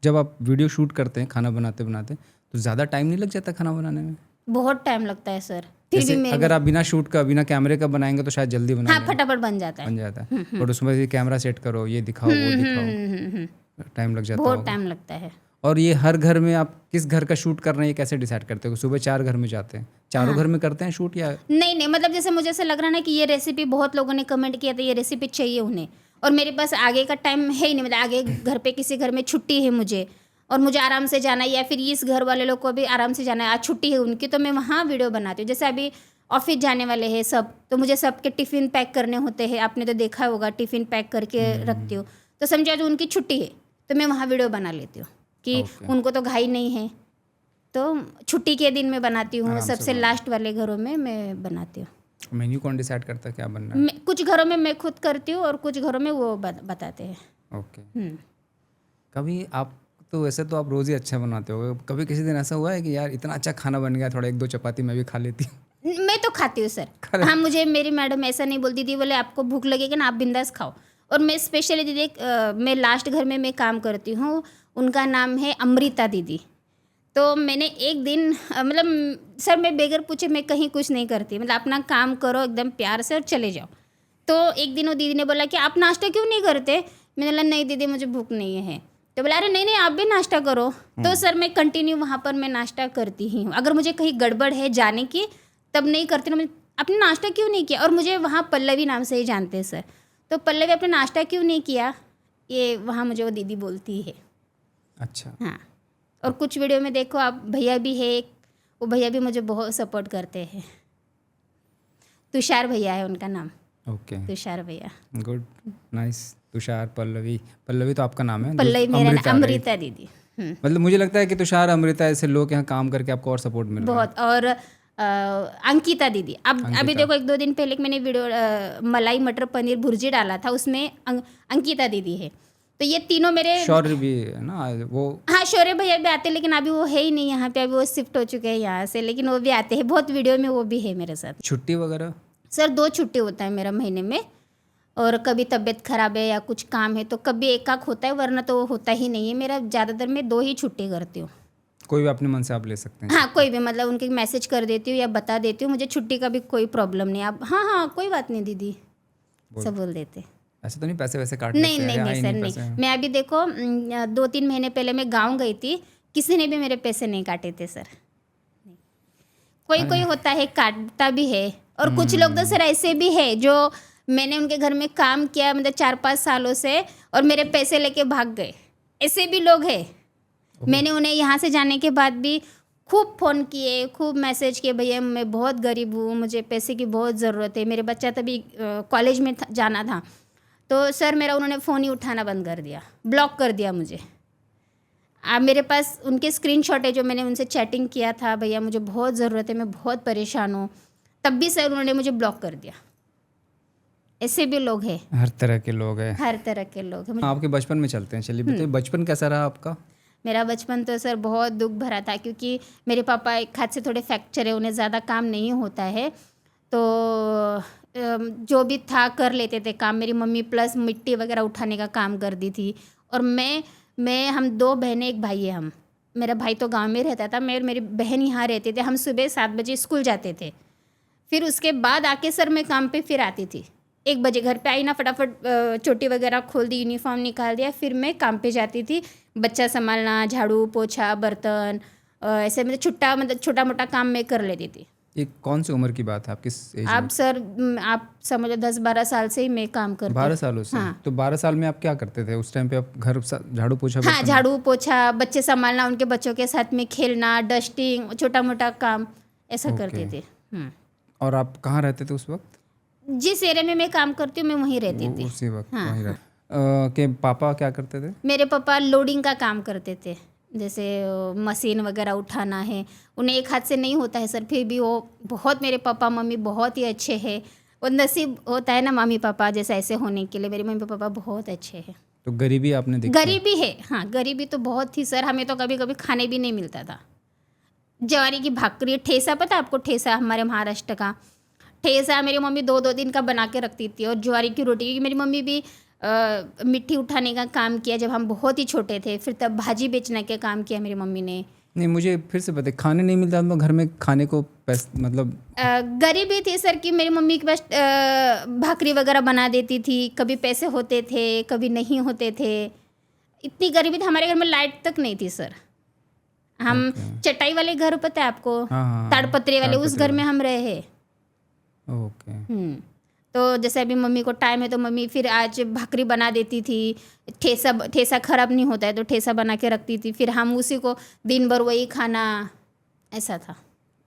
C: जब आप वीडियो शूट करते हैं खाना बनाते बनाते, तो ज़्यादा टाइम नहीं लग जाता खाना बनाने में?
B: बहुत टाइम लगता है सर। फिर
C: जैसे
B: भी मेरे
C: अगर आप बिना शूट का, बिना कैमरे का बनाएंगे तो शायद जल्दी बना
B: हाँ फटाफट बन जाता है।
C: बट उसमें ये कैमरा सेट करो, ये दिखाओ, वो दिखाओ, टाइम लग जाता
B: बहुत
C: होगा।
B: टाइम लगता है।
C: और ये हर घर में आप किस घर का शूट कर रहे हैं ये कैसे डिसाइड करते हो? सुबह 4 घर में जाते हैं, चारों घर में करते हैं शूट या?
B: नहीं, मतलब जैसे मुझे ऐसा लग रहा है ना कि ये रेसिपी बहुत लोगों ने कमेंट किया था, ये रेसिपी चाहिए उन्हें, और मेरे पास आगे का टाइम है ही नहीं। मतलब आगे घर पे किसी घर में छुट्टी है मुझे, और मुझे आराम से जाना है, या फिर इस घर वाले लोग को भी आराम से जाना है, आज छुट्टी है उनकी, तो मैं वहाँ वीडियो बनाती हूँ। जैसे अभी ऑफिस जाने वाले हैं सब, तो मुझे सबके टिफ़िन पैक करने होते हैं, आपने तो देखा होगा, टिफ़िन पैक करके रखती हूँ। तो समझो जो उनकी छुट्टी है तो मैं वहाँ वीडियो बना लेती हूँ कि उनको तो घाई नहीं है, तो छुट्टी के दिन में बनाती हूँ। सबसे लास्ट वाले घरों में मैं बनाती हूँ।
C: मेन्यू कौन डिसाइड करता है क्या बनना है?
B: कुछ घरों में मैं खुद करती हूँ और कुछ घरों में वो बताते हैं।
C: ओके। कभी आप तो वैसे तो आप रोज़ ही अच्छा बनाते हो, कभी किसी दिन ऐसा हुआ है कि यार इतना अच्छा खाना बन गया, थोड़ा 1-2 चपाती मैं भी खा लेती हूँ?
B: मैं तो खाती हूँ सर। हाँ, मुझे मेरी मैडम ऐसा नहीं बोलती थी, बोले आपको भूख लगेगी ना आप बिंदास खाओ। और मैं स्पेशली दीदी, मैं लास्ट घर में मैं काम करती हूँ, उनका नाम है अमृता दीदी। तो मैंने एक दिन मतलब सर मैं बेगर पूछे मैं कहीं कुछ नहीं करती, मतलब अपना काम करो एकदम प्यार से और चले जाओ। तो एक दिन वो दीदी ने बोला कि आप नाश्ता क्यों नहीं करते? मैंने बोला नहीं दीदी मुझे भूख नहीं है। तो बोला अरे नहीं आप भी नाश्ता करो। तो सर मैं कंटिन्यू वहाँ पर मैं नाश्ता करती ही हूँ। अगर मुझे कहीं गड़बड़ है जाने की तब नहीं करती ना, आपने नाश्ता क्यों नहीं किया? और मुझे वहाँ पल्लवी नाम से ही जानते हैं सर। तो पल्लवी आपने नाश्ता क्यों नहीं किया? ये वहाँ मुझे वो दीदी बोलती है।
C: अच्छा।
B: हाँ, और कुछ वीडियो में देखो आप, भैया भी है एक, वो भैया भी मुझे बहुत सपोर्ट करते हैं। तुषार भैया है उनका नाम,
C: ओके,
B: तुषार भैया।
C: Good, nice. तुषार, पल्लवी, पल्लवी तो आपका नाम है।
B: पल्लवी मेरा
C: अमृता,
B: नाम,
C: right?
B: अमृता दीदी।
C: मतलब मुझे लगता है कि तुषार, अमृता ऐसे लोग यहाँ काम करके आपको और सपोर्ट मिल रहा है।
B: बहुत। और अंकिता दीदी, अब अभी
C: अंकिता।
B: देखो 1-2 दिन पहले मैंने वीडियो मलाई मटर पनीर भुर्जी डाला था, उसमें अंकिता दीदी है। तो ये तीनों मेरे,
C: शौर्य भी है ना वो।
B: हाँ शौर्य भैया भी आते हैं, लेकिन अभी वो है ही नहीं यहाँ पे, अभी वो शिफ्ट हो चुके हैं यहाँ से, लेकिन वो भी आते हैं बहुत वीडियो में, वो भी है मेरे साथ।
C: छुट्टी वगैरह?
B: सर 2 छुट्टी होता है मेरा महीने में, और कभी तबीयत खराब है या कुछ काम है तो कभी एक होता है, वरना तो होता ही नहीं है मेरा। ज़्यादातर मैं 2 ही छुट्टी करती हूँ।
C: कोई भी अपने मन से आप ले सकते हैं?
B: हाँ, कोई भी, मतलब उनके मैसेज कर देती हूँ या बता देती हूँ, मुझे छुट्टी का भी कोई प्रॉब्लम नहीं। आप हाँ कोई बात नहीं दीदी, सब बोल देते।
C: ऐसे तो नहीं पैसे वैसे काट
B: नहीं
C: लेते हैं?
B: नहीं नहीं सर, नहीं। मैं अभी देखो 2-3 महीने पहले मैं गाँव गई थी, किसी ने भी मेरे पैसे नहीं काटे थे सर। कोई होता है काटता भी है, और कुछ लोग तो सर ऐसे भी है जो मैंने उनके घर में काम किया मतलब 4-5 सालों से, और मेरे पैसे लेके भाग गए, ऐसे भी लोग हैं। मैंने उन्हें यहाँ से जाने के बाद भी खूब फ़ोन किए, खूब मैसेज किए, भैया मैं बहुत गरीब हूँ, मुझे पैसे की बहुत ज़रूरत है, मेरे बच्चा तभी कॉलेज में जाना था। तो सर मेरा उन्होंने फ़ोन ही उठाना बंद कर दिया, ब्लॉक कर दिया मुझे। अब मेरे पास उनके स्क्रीनशॉट है जो मैंने उनसे चैटिंग किया था, भैया मुझे बहुत ज़रूरत है, मैं बहुत परेशान हूँ, तब भी सर उन्होंने मुझे ब्लॉक कर दिया। ऐसे भी लोग हैं,
C: हर तरह के लोग हैं।
B: हर तरह के लोग हैं।
C: आपके बचपन में चलते हैं, चलिए बताइए बचपन कैसा रहा आपका?
B: मेरा बचपन तो सर बहुत दुख भरा था, क्योंकि मेरे पापा एक हाथ से थोड़े फ्रैक्चर है, उन्हें ज़्यादा काम नहीं होता है, तो जो भी था कर लेते थे काम। मेरी मम्मी प्लस मिट्टी वगैरह उठाने का काम करती थी, और मैं हम 2 बहनें 1 भाई है हम। मेरा भाई तो गांव में रहता था, मैं और मेरी बहन यहाँ रहते थे। हम सुबह 7 बजे स्कूल जाते थे, फिर उसके बाद आके सर मैं काम पे फिर आती थी। 1 बजे घर पे आई ना, फटाफट चोटी वगैरह खोल दी, यूनिफॉर्म निकाल दिया, फिर मैं काम पे जाती थी। बच्चा संभालना, झाड़ू पोछा, बर्तन, ऐसे मतलब छोटा मोटा काम मैं कर लेती थी।
C: ये कौन सी उम्र की बात है, आप किस एज
B: आप सर आप समझो 10-12 साल से ही मैं काम करती हूँ।
C: 12 सालों से?
B: हाँ।
C: तो 12 साल में आप क्या करते थे उस टाइम पे? आप घर झाड़ू पोछा?
B: हाँ, झाड़ू पोछा, बच्चे संभालना, उनके बच्चों के साथ में खेलना, डस्टिंग, छोटा मोटा काम ऐसा करते थे।
C: और आप कहाँ रहते थे उस वक्त?
B: जिस एरिया में मैं काम करती हूँ मैं वहीं रहती थी।
C: उसी वक्त वहीं रहते। के पापा क्या करते थे?
B: मेरे पापा लोडिंग का काम करते थे, जैसे मशीन वगैरह उठाना है, उन्हें एक हाथ से नहीं होता है सर, फिर भी वो बहुत, मेरे पापा मम्मी बहुत ही अच्छे हैं। वो नसीब होता है ना मम्मी पापा जैसे ऐसे होने के लिए, मेरे मम्मी पापा बहुत अच्छे हैं।
C: तो गरीबी आपने देखी?
B: गरीबी है, हाँ गरीबी तो बहुत थी सर, हमें तो कभी कभी खाने भी नहीं मिलता था। ज्वारी की भाकरी, ठेसा, पता है आपको ठेसा? हमारे महाराष्ट्र का ठेसा मेरी मम्मी 2-2 दिन का बना के रखती थी, और ज्वारी की रोटी, क्योंकि मेरी मम्मी भी मिट्टी उठाने का काम किया जब हम बहुत ही छोटे थे, फिर तब भाजी बेचने का काम किया मेरी मम्मी ने।
C: नहीं, मुझे फिर से बताइए, खाने नहीं मिलता तो घर में खाने को मतलब?
B: गरीबी थी सर कि मेरी मम्मी के पास भाकरी वगैरह बना देती थी, कभी पैसे होते थे कभी नहीं होते थे, इतनी गरीबी थी। हमारे घर में लाइट तक नहीं थी सर। हम चटाई वाले घर, पता है आपको?
C: हाँ,
B: ताड़पत्री वाले, उस घर में हम रहे हैं।
C: ओके।
B: तो जैसे अभी मम्मी को टाइम है तो मम्मी फिर आज भाकरी बना देती थी, ठेसा ख़राब नहीं होता है तो ठेसा बना के रखती थी, फिर हम उसी को दिन भर वही खाना, ऐसा था।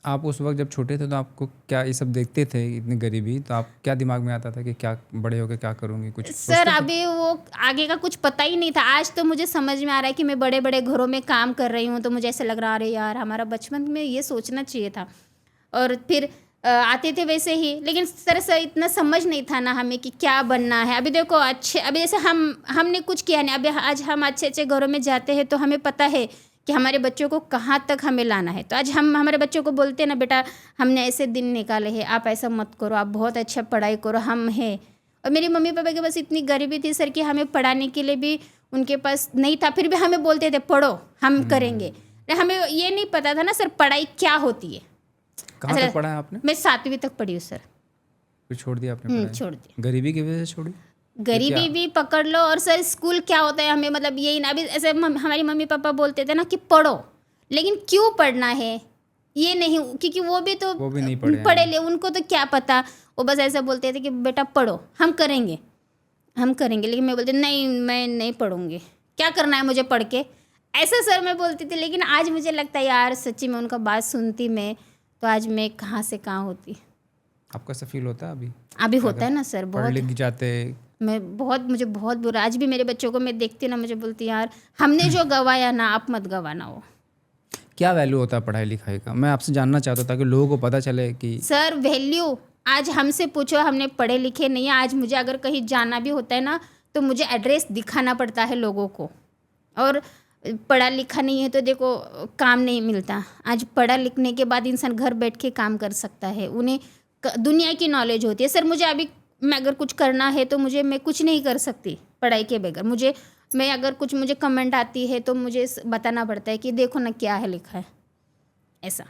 C: आप उस वक्त जब छोटे थे तो आपको क्या ये सब देखते थे, इतनी गरीबी, तो आप क्या दिमाग में आता था कि क्या बड़े होकर क्या करूँगी? कुछ
B: सर अभी वो आगे का कुछ पता ही नहीं था। आज तो मुझे समझ में आ रहा है कि मैं बड़े बड़े घरों में काम कर रही हूँ, तो मुझे ऐसा लग रहा है अरे यार हमारा बचपन में ये सोचना चाहिए था। और फिर आते थे वैसे ही, लेकिन सर इतना समझ नहीं था ना हमें कि क्या बनना है। अभी देखो अच्छे, अभी जैसे हमने कुछ किया नहीं, अभी आज हम अच्छे अच्छे घरों में जाते हैं तो हमें पता है कि हमारे बच्चों को कहाँ तक हमें लाना है। तो आज हम हमारे बच्चों को बोलते हैं ना, बेटा हमने ऐसे दिन निकाले हैं, आप ऐसा मत करो, आप बहुत अच्छा पढ़ाई करो, हम हैं। और मेरी मम्मी पापा के पास इतनी गरीबी थी सर कि हमें पढ़ाने के लिए भी उनके पास नहीं था, फिर भी हमें बोलते थे पढ़ो, हम करेंगे। हमें ये नहीं पता था ना सर पढ़ाई क्या होती है।
C: कहाँ तक पढ़ा है आपने?
B: मैं 7वीं तक पढ़ी हूँ सर।
C: फिर छोड़ दिया आपने पढ़ाई?
B: छोड़ दिया।
C: गरीबी की वजह से छोड़ी?
B: गरीबी भी पकड़ लो, और सर स्कूल क्या होता है हमें मतलब यही ना, अभी ऐसे हमारी मम्मी पापा बोलते थे ना कि पढ़ो, लेकिन क्यों पढ़ना है ये नहीं, क्योंकि वो भी नहीं पढ़े ले, उनको तो क्या पता। वो बस ऐसा बोलते थे कि बेटा पढ़ो, हम करेंगे, हम करेंगे, लेकिन मैं बोलती नहीं, मैं नहीं पढ़ूंगी, क्या करना है मुझे पढ़ के, ऐसा सर मैं बोलती थी। लेकिन आज मुझे लगता है यार सच्ची में उनका बात सुनती मैं, तो आज मैं कहाँ से कहाँ होती।
C: आपको ऐसा फील होता है अभी?
B: अभी होता है ना सर,
C: पढ़
B: बहुत।
C: लिख जाते।
B: मुझे बहुत बुरा, आज भी मेरे बच्चों को मैं देखती ना, मुझे बोलती यार हमने जो गवाया ना, आप मत गवाना हो।
C: क्या वैल्यू होता है पढ़ाई लिखाई का? मैं आपसे जानना चाहता हूँ ताकि लोगों को पता चले कि
B: सर वैल्यू, आज हमसे पूछो, हमने पढ़े लिखे नहीं है, आज मुझे अगर कहीं जाना भी होता है ना, तो मुझे एड्रेस दिखाना पड़ता है लोगों को। और पढ़ा लिखा नहीं है तो देखो काम नहीं मिलता। आज पढ़ा लिखने के बाद इंसान घर बैठ के काम कर सकता है, उन्हें दुनिया की नॉलेज होती है। सर मुझे अभी मैं अगर कुछ करना है तो मैं कुछ नहीं कर सकती पढ़ाई के बगैर। मैं अगर कुछ मुझे कमेंट आती है तो मुझे बताना पड़ता है कि देखो ना क्या है लिखा है, ऐसा।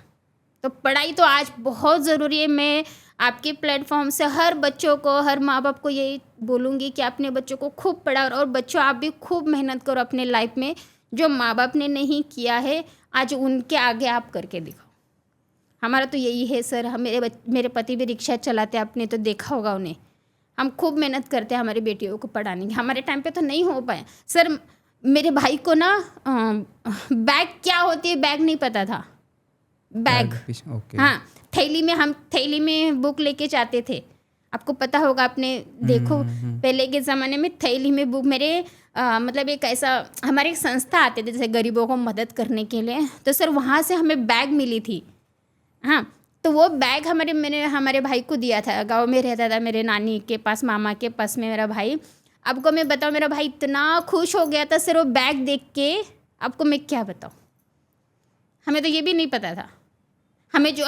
B: तो पढ़ाई तो आज बहुत ज़रूरी है। मैं आपके प्लेटफॉर्म से हर बच्चों को, हर माँ बाप को यही बोलूँगी कि अपने बच्चों को खूब पढ़ाओ, और बच्चों आप भी खूब मेहनत करो अपने लाइफ में। जो माँ बाप ने नहीं किया है आज उनके आगे आप करके दिखाओ। हमारा तो यही है सर। हम मेरे पति भी रिक्शा चलाते हैं, आपने तो देखा होगा उन्हें। हम खूब मेहनत करते हैं हमारी बेटियों को पढ़ाने की। हमारे टाइम पे तो नहीं हो पाया सर। मेरे भाई को ना बैग क्या होती है बैग नहीं पता था। Bag
C: okay.
B: हाँ, थैली में बुक लेके जाते थे। आपको पता होगा, आपने देखो पहले के ज़माने में थैली में बुक। मतलब एक ऐसा हमारे एक संस्था आते थे जैसे गरीबों को मदद करने के लिए, तो सर वहाँ से हमें बैग मिली थी। हाँ, तो वो बैग हमारे भाई को दिया था। गांव में रहता था मेरे नानी के पास, मामा के पास में मेरा भाई। आपको मैं बताऊँ, मेरा भाई इतना खुश हो गया था सर वो बैग देख के, आपको मैं क्या बताऊँ। हमें तो ये भी नहीं पता था।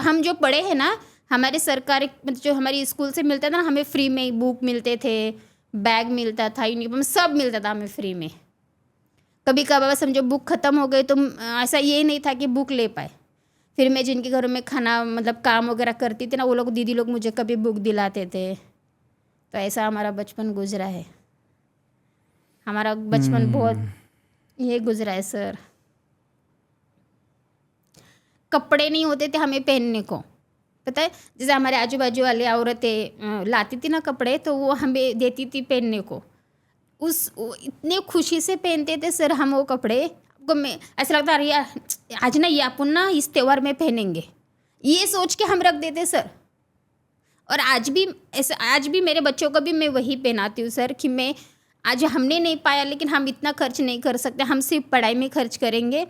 B: हम जो पढ़े हैं ना, हमारे सरकारी मतलब जो हमारी स्कूल से मिलता था ना, हमें फ्री में बुक मिलते थे, बैग मिलता था, यूनिफॉर्म सब मिलता था हमें फ्री में। कभी कभार समझो बुक ख़त्म हो गई तो ऐसा ये नहीं था कि बुक ले पाए। फिर मैं जिनके घरों में खाना मतलब काम वगैरह करती थी ना, वो लोग दीदी लोग मुझे कभी बुक दिलाते थे। तो ऐसा हमारा बचपन गुजरा है। हमारा बचपन बहुत ये गुजरा है सर। कपड़े नहीं होते थे हमें पहनने को, पता है। जैसे हमारे आजू बाजू वाली औरतें लाती थी ना कपड़े, तो वो हमें देती थी पहनने को। इतने खुशी से पहनते थे सर हम वो कपड़े को। मैं ऐसा लगता अरे यार आज ना ये अपन ना इस त्यौहार में पहनेंगे, ये सोच के हम रख देते सर। और आज भी मेरे बच्चों को भी मैं वही पहनाती हूँ सर, कि मैं आज हमने नहीं पाया लेकिन हम इतना खर्च नहीं कर सकते। हम सिर्फ पढ़ाई में खर्च करेंगे,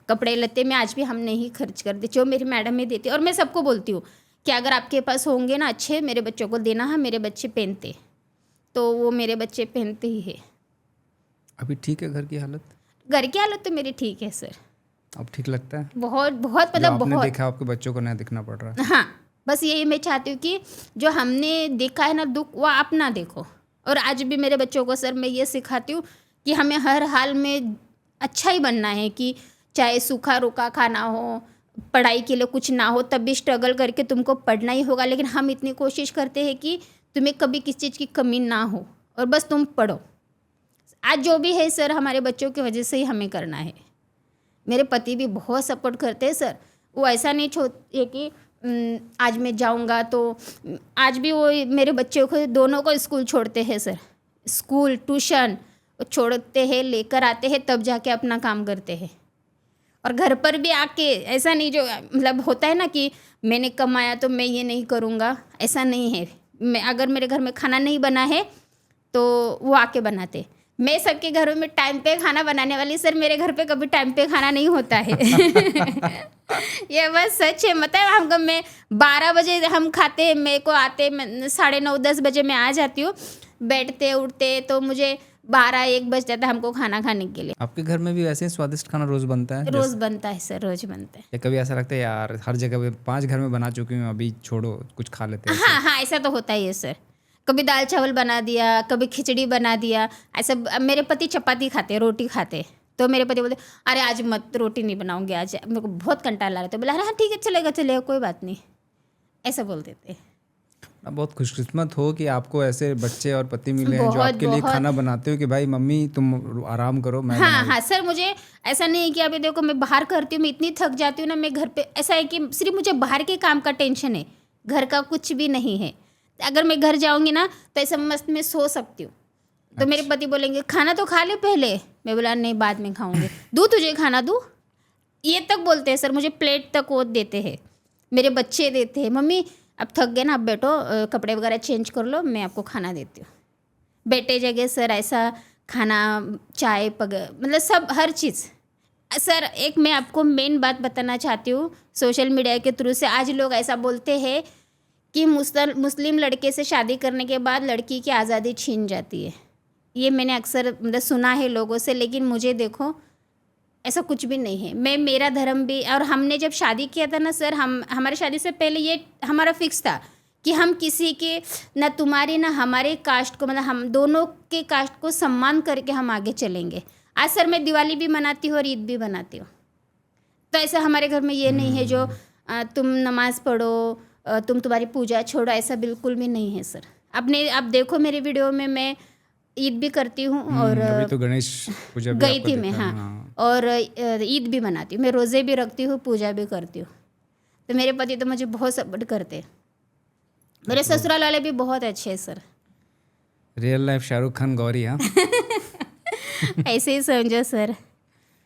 B: कपड़े लत्ते में आज भी हम नहीं खर्च करते, जो मेरी मैडम में देती। और मैं सबको बोलती हूँ कि अगर आपके पास होंगे ना अच्छे, मेरे बच्चों को देना है। मेरे बच्चे पहनते तो वो मेरे बच्चे पहनते ही है।
C: अभी ठीक है घर की हालत?
B: घर की हालत तो मेरी ठीक है सर।
C: अब ठीक लगता है?
B: बहुत बहुत
C: जो
B: मतलब
C: आपने
B: बहुत।
C: देखा आपके बच्चों को नहीं दिखना पड़ रहा है।
B: हाँ, बस यही मैं चाहती हूँ कि जो हमने देखा है ना दुख, वो आप ना देखो। और आज भी मेरे बच्चों को सर मैं ये सिखाती हूँ कि हमें हर हाल में अच्छा ही बनना है, कि चाहे सूखा रूखा खाना हो, पढ़ाई के लिए कुछ ना हो, तब भी स्ट्रगल करके तुमको पढ़ना ही होगा। लेकिन हम इतनी कोशिश करते हैं कि तुम्हें कभी किसी चीज़ की कमी ना हो, और बस तुम पढ़ो। आज जो भी है सर हमारे बच्चों की वजह से ही हमें करना है। मेरे पति भी बहुत सपोर्ट करते हैं सर। वो ऐसा नहीं छोड़ते कि आज मैं जाऊंगा तो आज भी वो मेरे बच्चों को दोनों को स्कूल छोड़ते हैं सर। स्कूल ट्यूशन छोड़ते हैं, लेकर आते हैं, तब जाके अपना काम करते हैं। और घर पर भी आके ऐसा नहीं जो मतलब होता है ना कि मैंने कमाया तो मैं ये नहीं करूँगा, ऐसा नहीं है। मैं अगर मेरे घर में खाना नहीं बना है तो वो आके बनाते। मैं सबके घरों में टाइम पे खाना बनाने वाली सर, मेरे घर पे कभी टाइम पे खाना नहीं होता है। ये बस सच है। मतलब हमको मैं 12 बजे हम खाते हैं, मेरे को आते 9:30-10 बजे मैं आ जाती हूँ। बैठते उठते तो मुझे 12-1 बज जाता है हमको खाना खाने के लिए।
C: आपके घर में भी वैसे ही स्वादिष्ट खाना रोज बनता है?
B: रोज़ बनता है सर, रोज़ बनता है।
C: या कभी ऐसा लगता है यार हर जगह 5 घर में बना चुकी हूँ, अभी छोड़ो कुछ खा लेते हैं?
B: हाँ हाँ, ऐसा तो होता ही है सर। कभी दाल चावल बना दिया, कभी खिचड़ी बना दिया। ऐसा मेरे पति चपाती खाते, रोटी खाते, तो मेरे पति बोलते अरे आज मत, रोटी नहीं बनाऊंगे आज, मेरे को बहुत कंटाला रहता है। बोला हाँ ठीक है, चलेगा कोई बात नहीं, ऐसा बोल देते।
C: आप बहुत खुशकिस्मत हो कि आपको ऐसे बच्चे और पति मिले हैं जो
B: बहुत,
C: आपके लिए
B: बहुत।
C: खाना बनाते हो कि भाई मम्मी तुम आराम करो, मैं
B: हाँ
C: बनाऊँ।
B: हाँ सर, मुझे ऐसा नहीं है कि अभी देखो मैं बाहर करती हूँ, मैं इतनी थक जाती हूँ ना, मैं घर पे ऐसा है कि सिर्फ मुझे बाहर के काम का टेंशन है, घर का कुछ भी नहीं है। अगर मैं घर जाऊँगी ना तो ऐसा मस्त मैं सो सकती हूँ, तो मेरे पति बोलेंगे खाना तो खा ले पहले, मैं बोला नहीं बाद में खाऊंगी, दूँ तुझे खाना दूँ, ये तक बोलते हैं सर। मुझे प्लेट तक वो देते हैं, मेरे बच्चे देते हैं, मम्मी अब थक गए ना, अब बैठो कपड़े वगैरह चेंज कर लो, मैं आपको खाना देती हूँ। बेटे जगह सर ऐसा खाना, चाय मतलब सब हर चीज़। सर एक मैं आपको मेन बात बताना चाहती हूँ, सोशल मीडिया के थ्रू से आज लोग ऐसा बोलते हैं कि मुस्लिम लड़के से शादी करने के बाद लड़की की आज़ादी छीन जाती है। ये मैंने अक्सर मतलब सुना है लोगों से, लेकिन मुझे देखो ऐसा कुछ भी नहीं है। मैं मेरा धर्म भी, और हमने जब शादी किया था ना सर, हमारी शादी से पहले ये हमारा फिक्स था कि हम किसी के ना तुम्हारी ना हमारे कास्ट को, मतलब हम दोनों के कास्ट को सम्मान करके हम आगे चलेंगे। आज सर मैं दिवाली भी मनाती हूँ और ईद भी मनाती हूँ, तो ऐसा हमारे घर में ये नहीं है जो तुम नमाज़ पढ़ो, तुम्हारी पूजा छोड़ो, ऐसा बिल्कुल भी नहीं है सर। आप देखो मेरे वीडियो में मैं ईद भी करती हूँ और
C: अभी तो गणेश पूजा भी
B: गई
C: आपको
B: थी मैं,
C: देखा है,
B: हाँ, और ईद भी मनाती हूँ, मैं रोज़े भी रखती हूँ, पूजा भी करती हूँ। तो मेरे पति तो मुझे बहुत सपोर्ट करते हैं। मेरे ससुराल वाले भी बहुत अच्छे हैं sir.
C: Real life Shahrukh Khan Gauri. हाँ
B: ऐसे ही समझो सर,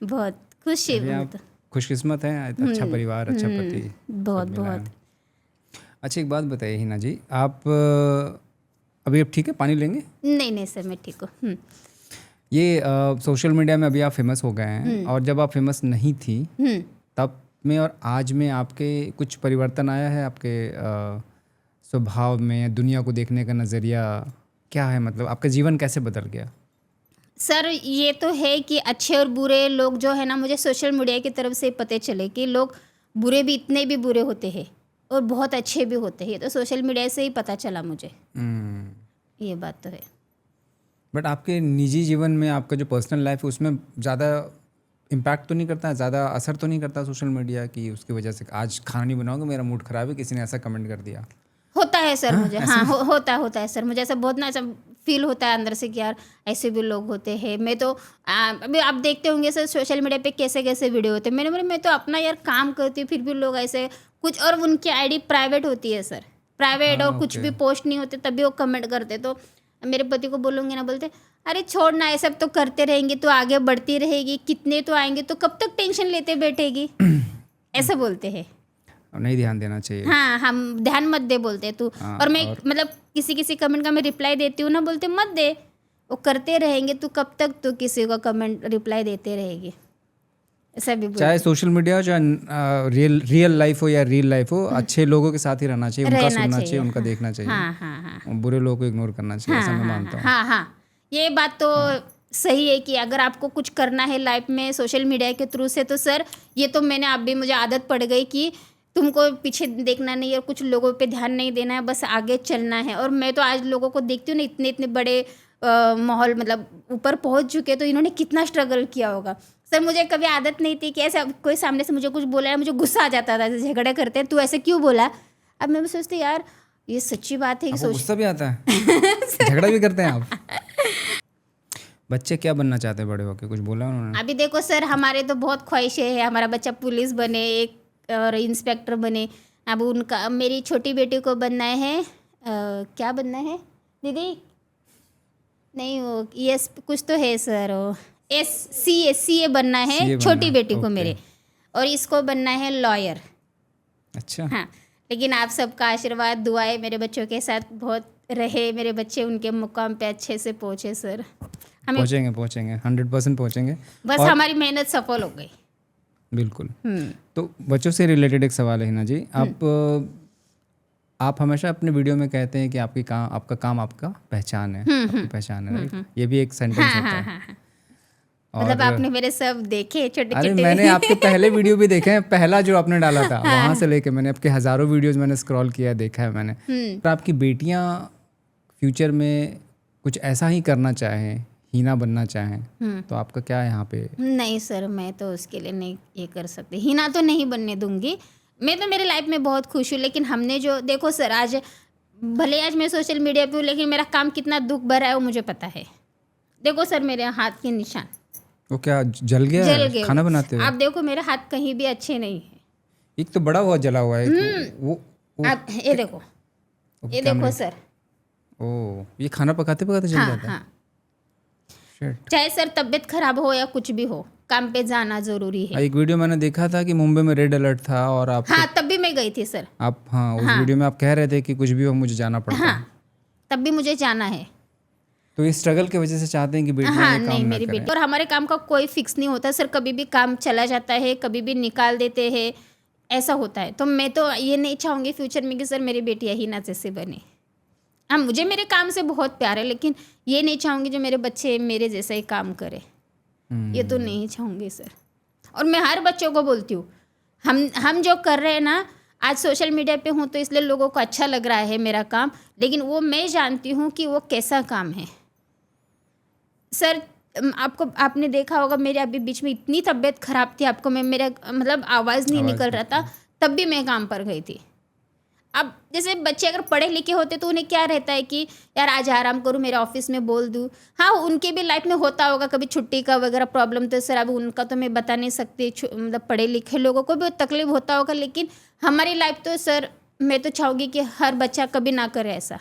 B: बहुत खुशी
C: अभी आप खुशकिस्मत हैं, अच्छा परिवार, अच्छा पति,
B: बहुत
C: सब मिला है।
B: बहुत।
C: अच्छा एक बात बताइए हिना जी, आप अभी आप ठीक है, पानी लेंगे?
B: नहीं सर मैं ठीक हूँ।
C: ये सोशल मीडिया में अभी आप फेमस हो गए हैं, और जब आप फेमस नहीं थी तब में और आज में आपके कुछ परिवर्तन आया है आपके स्वभाव में, दुनिया को देखने का नज़रिया क्या है, मतलब आपका जीवन कैसे बदल गया?
B: सर ये तो है कि अच्छे और बुरे लोग जो है ना, मुझे सोशल मीडिया की तरफ से पता चले कि लोग बुरे भी इतने भी बुरे होते हैं और बहुत अच्छे भी होते हैं। तो सोशल मीडिया से ही पता चला मुझे, ये बात तो है।
C: बट आपके निजी जीवन में आपका जो पर्सनल लाइफ है उसमें ज़्यादा इम्पैक्ट तो नहीं करता, ज़्यादा असर तो नहीं करता सोशल मीडिया की, उसकी वजह से आज खाना नहीं बनाओगे, मेरा मूड ख़राब है, किसी ने ऐसा कमेंट कर दिया?
B: होता है सर मुझे, हाँ होता है सर मुझे, ऐसा बहुत ना ऐसा फील होता है अंदर से कि यार ऐसे भी लोग होते हैं। मैं तो अभी आप देखते होंगे सर सोशल मीडिया पे कैसे कैसे वीडियो होते हैं, मैंने बोला मैं तो अपना यार काम करती हूँ, फिर भी लोग ऐसे कुछ, और उनकी आईडी प्राइवेट होती है सर, प्राइवेट, और कुछ भी पोस्ट नहीं होते तभी वो कमेंट करते। तो मेरे पति को बोलूँगी ना, बोलते अरे छोड़ ना, ये सब तो करते रहेंगे तो आगे बढ़ती रहेगी, कितने तो आएंगे, तो कब तक टेंशन लेते बैठेगी, ऐसा बोलते हैं।
C: नहीं ध्यान देना चाहिए।
B: हाँ हम ध्यान मत दे बोलते तू। और मैं मतलब किसी कमेंट का मैं रिप्लाई देती हूँ ना, बोलते मत दे, वो करते रहेंगे, तू कब तक तू किसी को कमेंट रिप्लाई देते रहेगी, ऐसा भी बोलते।
C: चाहे सोशल मीडिया, चाहे रियल लाइफ हो या रियल लाइफ हो, अच्छे लोगों के साथ ही रहना चाहिए, उनका सुनना चाहिए, उनका देखना चाहिए।
B: हाँ।
C: बुरे लोगों को इग्नोर करना चाहिए, ऐसा मैं मानता हूँ।
B: हाँ ये बात तो सही है कि अगर आपको कुछ करना है लाइफ में सोशल मीडिया के थ्रू से, तो सर ये तो मैंने अभी मुझे आदत पड़ गई कि तुमको पीछे देखना नहीं और कुछ लोगों पे ध्यान नहीं देना है, बस आगे चलना है। और मैं तो आज लोगों को देखती हूँ ना, इतने बड़े माहौल मतलब ऊपर पहुँच चुके, तो इन्होंने कितना स्ट्रगल किया होगा। सर मुझे कभी आदत नहीं थी कि ऐसा कोई सामने से मुझे कुछ बोला है, मुझे गुस्सा आ जाता था, झगड़े करते हैं तू ऐसे क्यों बोला। अब मैं सोचती यार ये सच्ची बात है कि
C: गुस्सा भी आता है झगड़ा भी करते हैं आप? बच्चे क्या बनना चाहते हैं बड़े होकर, कुछ बोला उन्होंने?
B: अभी देखो सर हमारे तो बहुत ख्वाहिशें हैं, हमारा बच्चा पुलिस बने, एक और इंस्पेक्टर बने। अब उनका, मेरी छोटी बेटी को बनना है क्या बनना है दीदी, नहीं वो यस कुछ तो है सर, वो CA बनना है छोटी बेटी को मेरे, और इसको बनना है लॉयर।
C: अच्छा
B: हाँ, लेकिन आप सबका आशीर्वाद दुआएं मेरे बच्चों के साथ बहुत रहे, मेरे बच्चे उनके मुकाम पे अच्छे से पहुँचे सर। हमें
C: पहुँचेंगे 100% पहुँचेंगे,
B: बस हमारी मेहनत सफल हो गई।
C: बिल्कुल। तो बच्चों से रिलेटेड एक सवाल है हिना जी, आप हमेशा अपने वीडियो में कहते हैं कि आपका काम आपका पहचान है, आपकी पहचान है, राइट? ये भी एक सेंटेंस होता है।
B: मतलब आपने मेरे सब देखे छोटे
C: अरे मैंने आपके पहले वीडियो भी देखे हैं, पहला जो आपने डाला था वहाँ से लेके मैंने आपके हज़ारों वीडियोस मैंने स्क्रॉल किया, देखा है मैंने। तो आपकी बेटियाँ फ्यूचर में कुछ ऐसा ही करना चाहें, हीना बनना चाहें, तो आपका क्या है यहाँ पे?
B: नहीं सर मैं तो उसके लिए नहीं ये कर सकती, हीना तो नहीं बनने दूंगी। मैं तो मेरे लाइफ में बहुत खुश हूँ, लेकिन हमने जो देखो सर आज भले आज मैं सोशल मीडिया पे हूँ, लेकिन मेरा काम कितना दुख भरा है वो मुझे पता है। देखो सर मेरे हाथ के निशान,
C: वो क्या जल गया खाना बनाते हुए?
B: आप देखो मेरे हाथ कहीं भी अच्छे नहीं है।
C: एक तो बड़ा हुआ जला हुआ है वो
B: आप ये देखो सर,
C: ओ ये खाना पकाते पकाते जल जाता है?
B: हाँ
C: शिट।
B: चाहे सर तबीयत खराब हो या कुछ भी हो, काम पे जाना ज़रूरी है।
C: एक वीडियो मैंने देखा था कि मुंबई में रेड अलर्ट था और आप
B: हाँ, तब भी मैं गई थी सर।
C: हाँ उस वीडियो में आप कह रहे थे कि कुछ भी हो मुझे जाना पड़ता है।
B: हाँ, तब भी मुझे जाना है।
C: तो इस स्ट्रगल की वजह से चाहते हैं कि बेटियां
B: हाँ,
C: ये
B: नहीं
C: काम ना
B: मेरी
C: करें।
B: बेटी, और हमारे काम का कोई फिक्स नहीं होता सर, कभी भी काम चला जाता है, कभी भी निकाल देते हैं, ऐसा होता है। तो मैं तो ये नहीं चाहूँगी फ्यूचर में कि सर मेरी बेटी यही ना जैसे बने। हाँ, मुझे मेरे काम से बहुत प्यार है, लेकिन ये नहीं चाहूँगी जो मेरे बच्चे मेरे जैसा ही काम करे, ये तो नहीं चाहूँगी सर। और मैं हर बच्चों को बोलती हूँ, हम जो कर रहे हैं ना, आज सोशल मीडिया पे हूँ तो इसलिए लोगों को अच्छा लग रहा है मेरा काम, लेकिन वो मैं जानती हूँ कि वो कैसा काम है सर। आपने देखा होगा, मेरे अभी बीच में इतनी तबीयत खराब थी, आपको मैं मेरा मतलब आवाज़ नहीं निकल रहा था, तब भी मैं काम पर गई थी। अब जैसे बच्चे अगर पढ़े लिखे होते तो उन्हें क्या रहता है कि यार आज आराम करूँ, मेरे ऑफिस में बोल दूँ। हाँ, उनके भी लाइफ में होता होगा कभी छुट्टी का वगैरह प्रॉब्लम, तो सर अब उनका तो मैं बता नहीं सकती, मतलब पढ़े लिखे लोगों को भी तकलीफ होता होगा, लेकिन हमारी लाइफ तो सर मैं तो चाहूँगी कि हर बच्चा कभी ना करे ऐसा।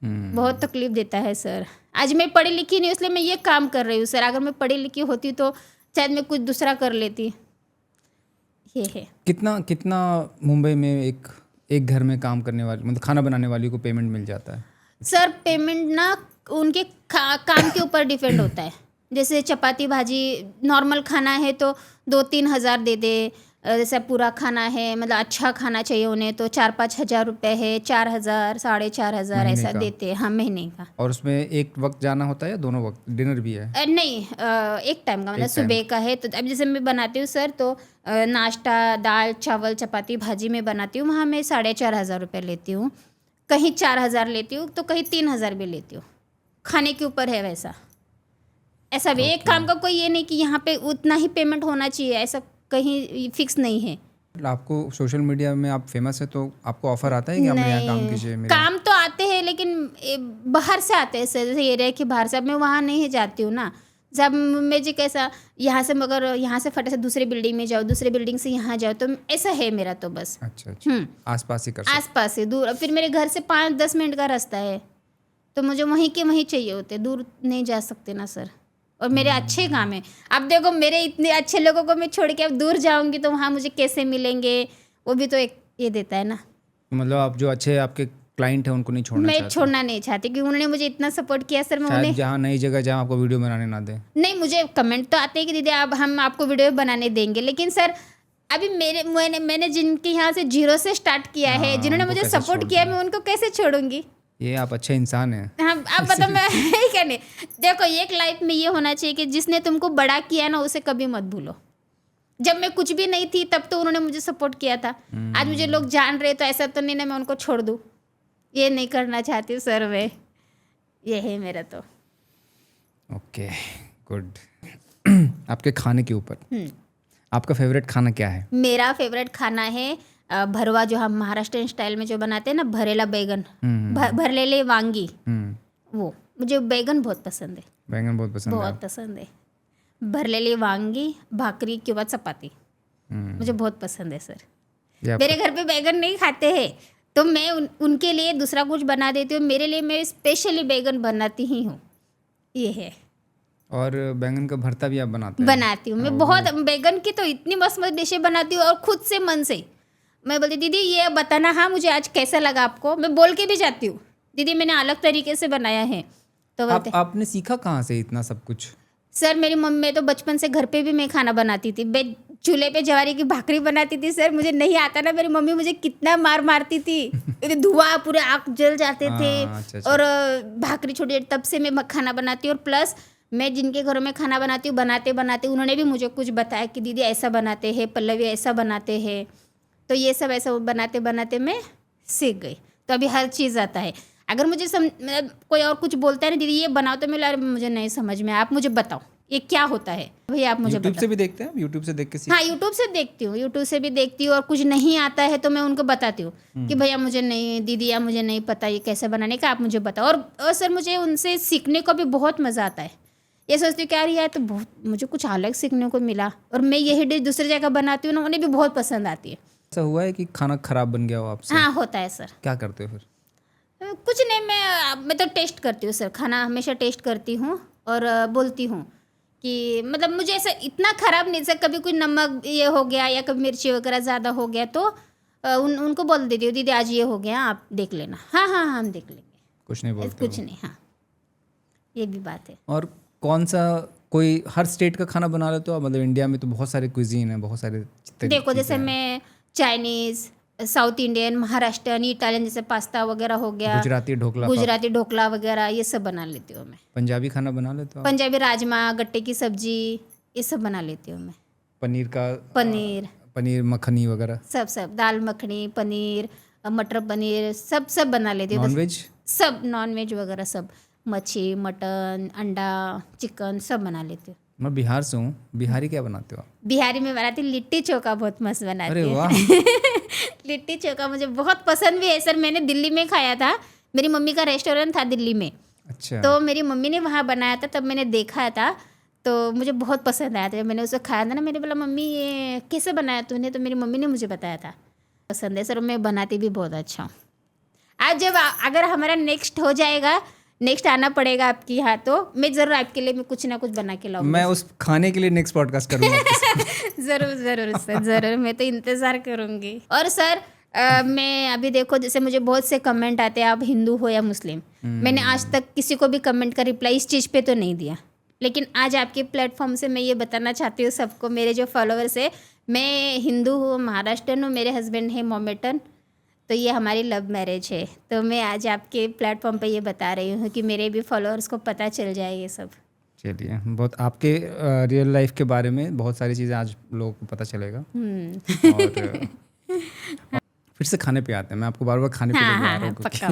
B: बहुत तकलीफ देता है सर। आज मैं पढ़ी लिखी नहीं, इसलिए मैं ये काम कर रही हूँ सर। अगर मैं पढ़ी लिखी होती तो शायद मैं कुछ दूसरा कर लेती। ये है।
C: कितना मुंबई में एक घर में काम करने वाली, मतलब खाना बनाने वाली को पेमेंट मिल जाता है?
B: सर पेमेंट ना उनके काम के ऊपर डिपेंड होता है। जैसे चपाती भाजी नॉर्मल खाना है तो 2-3 हज़ार दे दे, जैसे पूरा खाना है मतलब अच्छा खाना चाहिए उन्हें तो 4-5 हज़ार रुपये है, 4,000 4,500 ऐसा देते हैं। हाँ, महीने का।
C: और उसमें एक वक्त जाना होता है या दोनों वक्त, डिनर भी है?
B: नहीं, एक टाइम का, मतलब सुबह का है। तो अब जैसे मैं बनाती हूँ सर, तो नाश्ता दाल चावल चपाती भाजी में बनाती हूँ, वहाँ मैं 4,500 रुपये लेती हूँ। कहीं 4,000 लेती हूँ तो कहीं 3,000 भी लेती हूँ। खाने के ऊपर है वैसा। ऐसा भी एक काम का कोई ये नहीं कि यहाँ पे उतना ही पेमेंट होना चाहिए, ऐसा कहीं फिक्स नहीं है।
C: आपको सोशल मीडिया में आप फेमस है तो आपको ऑफर आता है कि आप मेरे यहाँ काम कीजिए?
B: काम तो आते हैं, लेकिन बाहर से आते हैं सर। जैसे ये रहे कि बाहर से, अब मैं वहाँ नहीं जाती हूँ ना। जब मैं जी कैसा यहाँ से, मगर यहाँ से फटे से दूसरे बिल्डिंग में जाओ, दूसरे बिल्डिंग से यहाँ जाओ, तो ऐसा है मेरा तो बस।
C: अच्छा। आसपास ही कर सकते?
B: आसपास से दूर, फिर मेरे घर से 5-10 मिनट का रास्ता है, तो मुझे वहीं के वहीं चाहिए होते, दूर नहीं जा सकते ना सर। और मेरे अच्छे काम है। अब देखो मेरे इतने अच्छे लोगों को मैं छोड़ के अब दूर जाऊंगी तो वहाँ मुझे कैसे मिलेंगे, वो भी तो एक ये देता है ना।
C: मतलब आप जो अच्छे आपके क्लाइंट हैं उनको नहीं छोड़ना
B: मैं
C: चाहते?
B: छोड़ना नहीं चाहती, क्योंकि उन्होंने मुझे इतना सपोर्ट किया सर। मैं
C: शायद
B: उन्हें
C: जहाँ नई जगह जहाँ आपको वीडियो बनाने ना दे।
B: नहीं, मुझे कमेंट तो आते हैं कि दीदी आप हम आपको वीडियो बनाने देंगे, लेकिन सर अभी मैंने जिनके यहाँ से 0 से स्टार्ट किया है, जिन्होंने मुझे सपोर्ट किया, मैं उनको कैसे छोड़ूंगी?
C: ये आप अच्छे इंसान हैं।
B: हाँ, अब पता मैं यही कहने, देखो एक लाइफ में ये होना चाहिए कि जिसने तुमको बड़ा किया ना उसे कभी मत भूलो। जब मैं कुछ भी नहीं थी तब तो उन्होंने मुझे सपोर्ट किया था। आज मुझे लोग जान रहे तो ऐसा तो नहीं ना मैं उनको छोड़ दूँ, ये नहीं करना चाहती हूँ सर मैं। ये है मेरा तो।
C: Okay, good. आपके खाने के ऊपर आपका फेवरेट खाना क्या है?
B: मेरा फेवरेट खाना है भरवा, जो हम महाराष्ट्र स्टाइल में जो बनाते हैं ना, भरेला बैगन, भरलेले वांगी, वो मुझे बैगन बहुत पसंद है।
C: बैंगन बहुत पसंद है?
B: बहुत पसंद है। भरलेली वांगी भाकरी के बाद चपाती मुझे बहुत पसंद है सर। मेरे घर पे बैगन नहीं खाते हैं तो मैं उनके लिए दूसरा कुछ बना देती हूँ, मेरे लिए मैं स्पेशली बैगन बनाती ही हूँ। ये है।
C: और बैंगन का भरता भी आप बनाते हैं?
B: बनाती हूँ मैं बहुत। बैगन की तो इतनी मस्त मस्त डिशें बनाती हूँ, और खुद से मन से मैं बोलती दीदी ये बताना हाँ मुझे आज कैसा लगा आपको। मैं बोल के भी जाती हूँ दीदी मैंने अलग तरीके से बनाया है। तो बोलते
C: आपने सीखा कहाँ से इतना सब कुछ?
B: सर मेरी मम्मी तो बचपन से घर पे भी मैं खाना बनाती थी। मैं चूल्हे पे जवारी की भाकरी बनाती थी सर। मुझे नहीं आता ना, मेरी मम्मी मुझे कितना मार मारती थी। धुआं पूरे आँख जल जाते थे।
C: अच्छा।
B: और भाकरी छोड़ी, तब से मैं खाना बनाती हूँ। और प्लस मैं जिनके घरों में खाना बनाती हूँ, बनाते बनाते उन्होंने भी मुझे कुछ बताया कि दीदी ऐसा बनाते हैं, पल्लवी ऐसा बनाते हैं। तो ये सब ऐसा बनाते बनाते मैं सीख गई। तो अभी हर चीज़ आता है। अगर मुझे कोई और कुछ बोलता है ना दीदी ये बनाओ, तो मैं मुझे नहीं समझ में, आप मुझे बताओ ये क्या होता है भैया, आप मुझे
C: यूट्यूब
B: बताओ।
C: से भी देखते हैं? यूट्यूब से देख के
B: हाँ, यूट्यूब से देखती हूँ, यूट्यूब से भी देखती हूँ। और कुछ नहीं आता है तो मैं उनको बताती हूँ कि भैया मुझे नहीं, दीदी या मुझे नहीं पता ये कैसे बनाने का, आप मुझे बताओ। और सर मुझे उनसे सीखने को भी बहुत मज़ा आता है। ये सोचती हूँ कि यार यार तो बहुत मुझे कुछ अलग सीखने को मिला। और मैं यही डिश दूसरी जगह बनाती हूँ ना, उन्हें भी बहुत पसंद आती है।
C: ऐसा हुआ है कि खाना खराब बन गया हो आपसे?
B: हाँ, होता है सर।
C: क्या करते हो फिर?
B: कुछ नहीं, मैं तो टेस्ट करती हूँ सर, खाना हमेशा टेस्ट करती हूँ। और बोलती हूँ कि मतलब मुझे ऐसा इतना ख़राब नहीं, जैसे कभी कोई नमक ये हो गया या कभी मिर्ची वगैरह ज़्यादा हो गया तो उनको बोल देती हूँ, दीदी आज ये हो गया, आप देख लेना। हाँ हाँ हाँ, हम देख लेंगे,
C: कुछ नहीं बोलते
B: कुछ
C: हो।
B: नहीं। हाँ, ये भी बात है।
C: और कौन सा, कोई हर स्टेट का खाना बना लेते हो आप? मतलब इंडिया में तो बहुत सारे क्विजीन है, बहुत सारे
B: देखो जैसे मैं Chinese, south Indian, Maharashtrian, Italian, जैसे पास्ता वगैरह हो गया,
C: गुजराती ढोकला,
B: गुजराती ढोकला वगैरह, ये सब बना लेती हूँ मैं।
C: पंजाबी खाना बना लेते हो आप?
B: पंजाबी राजमा, गट्टे की सब्जी, ये सब बना लेती हूँ मैं।
C: पनीर का, पनीर मखनी वगैरह,
B: सब दाल मखनी, पनीर, मटर पनीर, सब बना लेती हूँ।
C: Non veg?
B: सब नॉन वेज वगैरह सब, मच्छी, मटन, अंडा, चिकन, सब बना लेती हूँ।
C: मैं बिहार से हूँ, बिहारी क्या बनाते हो आप?
B: बिहारी में बनाती हूँ लिट्टी चोखा, बहुत मस्त बनाती
C: अरे
B: है।
C: वाह।
B: लिट्टी चोखा मुझे बहुत पसंद भी है सर। मैंने दिल्ली में खाया था, मेरी मम्मी का रेस्टोरेंट था दिल्ली में,
C: अच्छा।
B: तो मेरी मम्मी ने वहाँ बनाया था, तब मैंने देखा था, तो मुझे बहुत पसंद आया था। जब मैंने उसे खाया था ना, मैंने बोला मम्मी ये कैसे बनाया तूने, तो मेरी मम्मी ने मुझे बताया था। पसंद है सर, मैं बनाती भी बहुत अच्छा हूँ। आज जब अगर हमारा नेक्स्ट हो जाएगा, नेक्स्ट आना पड़ेगा आपके यहाँ, तो मैं ज़रूर आपके लिए मैं कुछ ना कुछ बना के लाऊंगी।
C: मैं उस खाने के लिए नेक्स्ट पॉडकास्ट करूँगा आपके साथ।
B: ज़रूर ज़रूर सर, ज़रूर, मैं तो इंतज़ार करूँगी। और सर मैं अभी देखो, जैसे मुझे बहुत से कमेंट आते हैं, आप हिंदू हो या मुस्लिम, मैंने आज तक किसी को भी कमेंट का रिप्लाई इस चीज़ पे तो नहीं दिया, लेकिन आज आपके प्लेटफॉर्म से मैं ये बताना चाहती हूँ सबको, मेरे जो फॉलोअर्स है, मैं हिंदू हूँ, महाराष्ट्रन हूँ, मेरे हस्बैंड है मोमेटन, तो ये हमारी लव मैरिज है। तो मैं आज आपके प्लेटफॉर्म पे ये बता रही हूँ कि मेरे भी फॉलोअर्स को पता चल जाए ये सब।
C: चलिए, बहुत आपके रियल लाइफ के बारे में बहुत सारी चीज़ें आज लोगों को पता चलेगा। और फिर से खाने पे आते हैं, मैं आपको बार बार खाने पे लेके आ रहा हूँ क्योंकि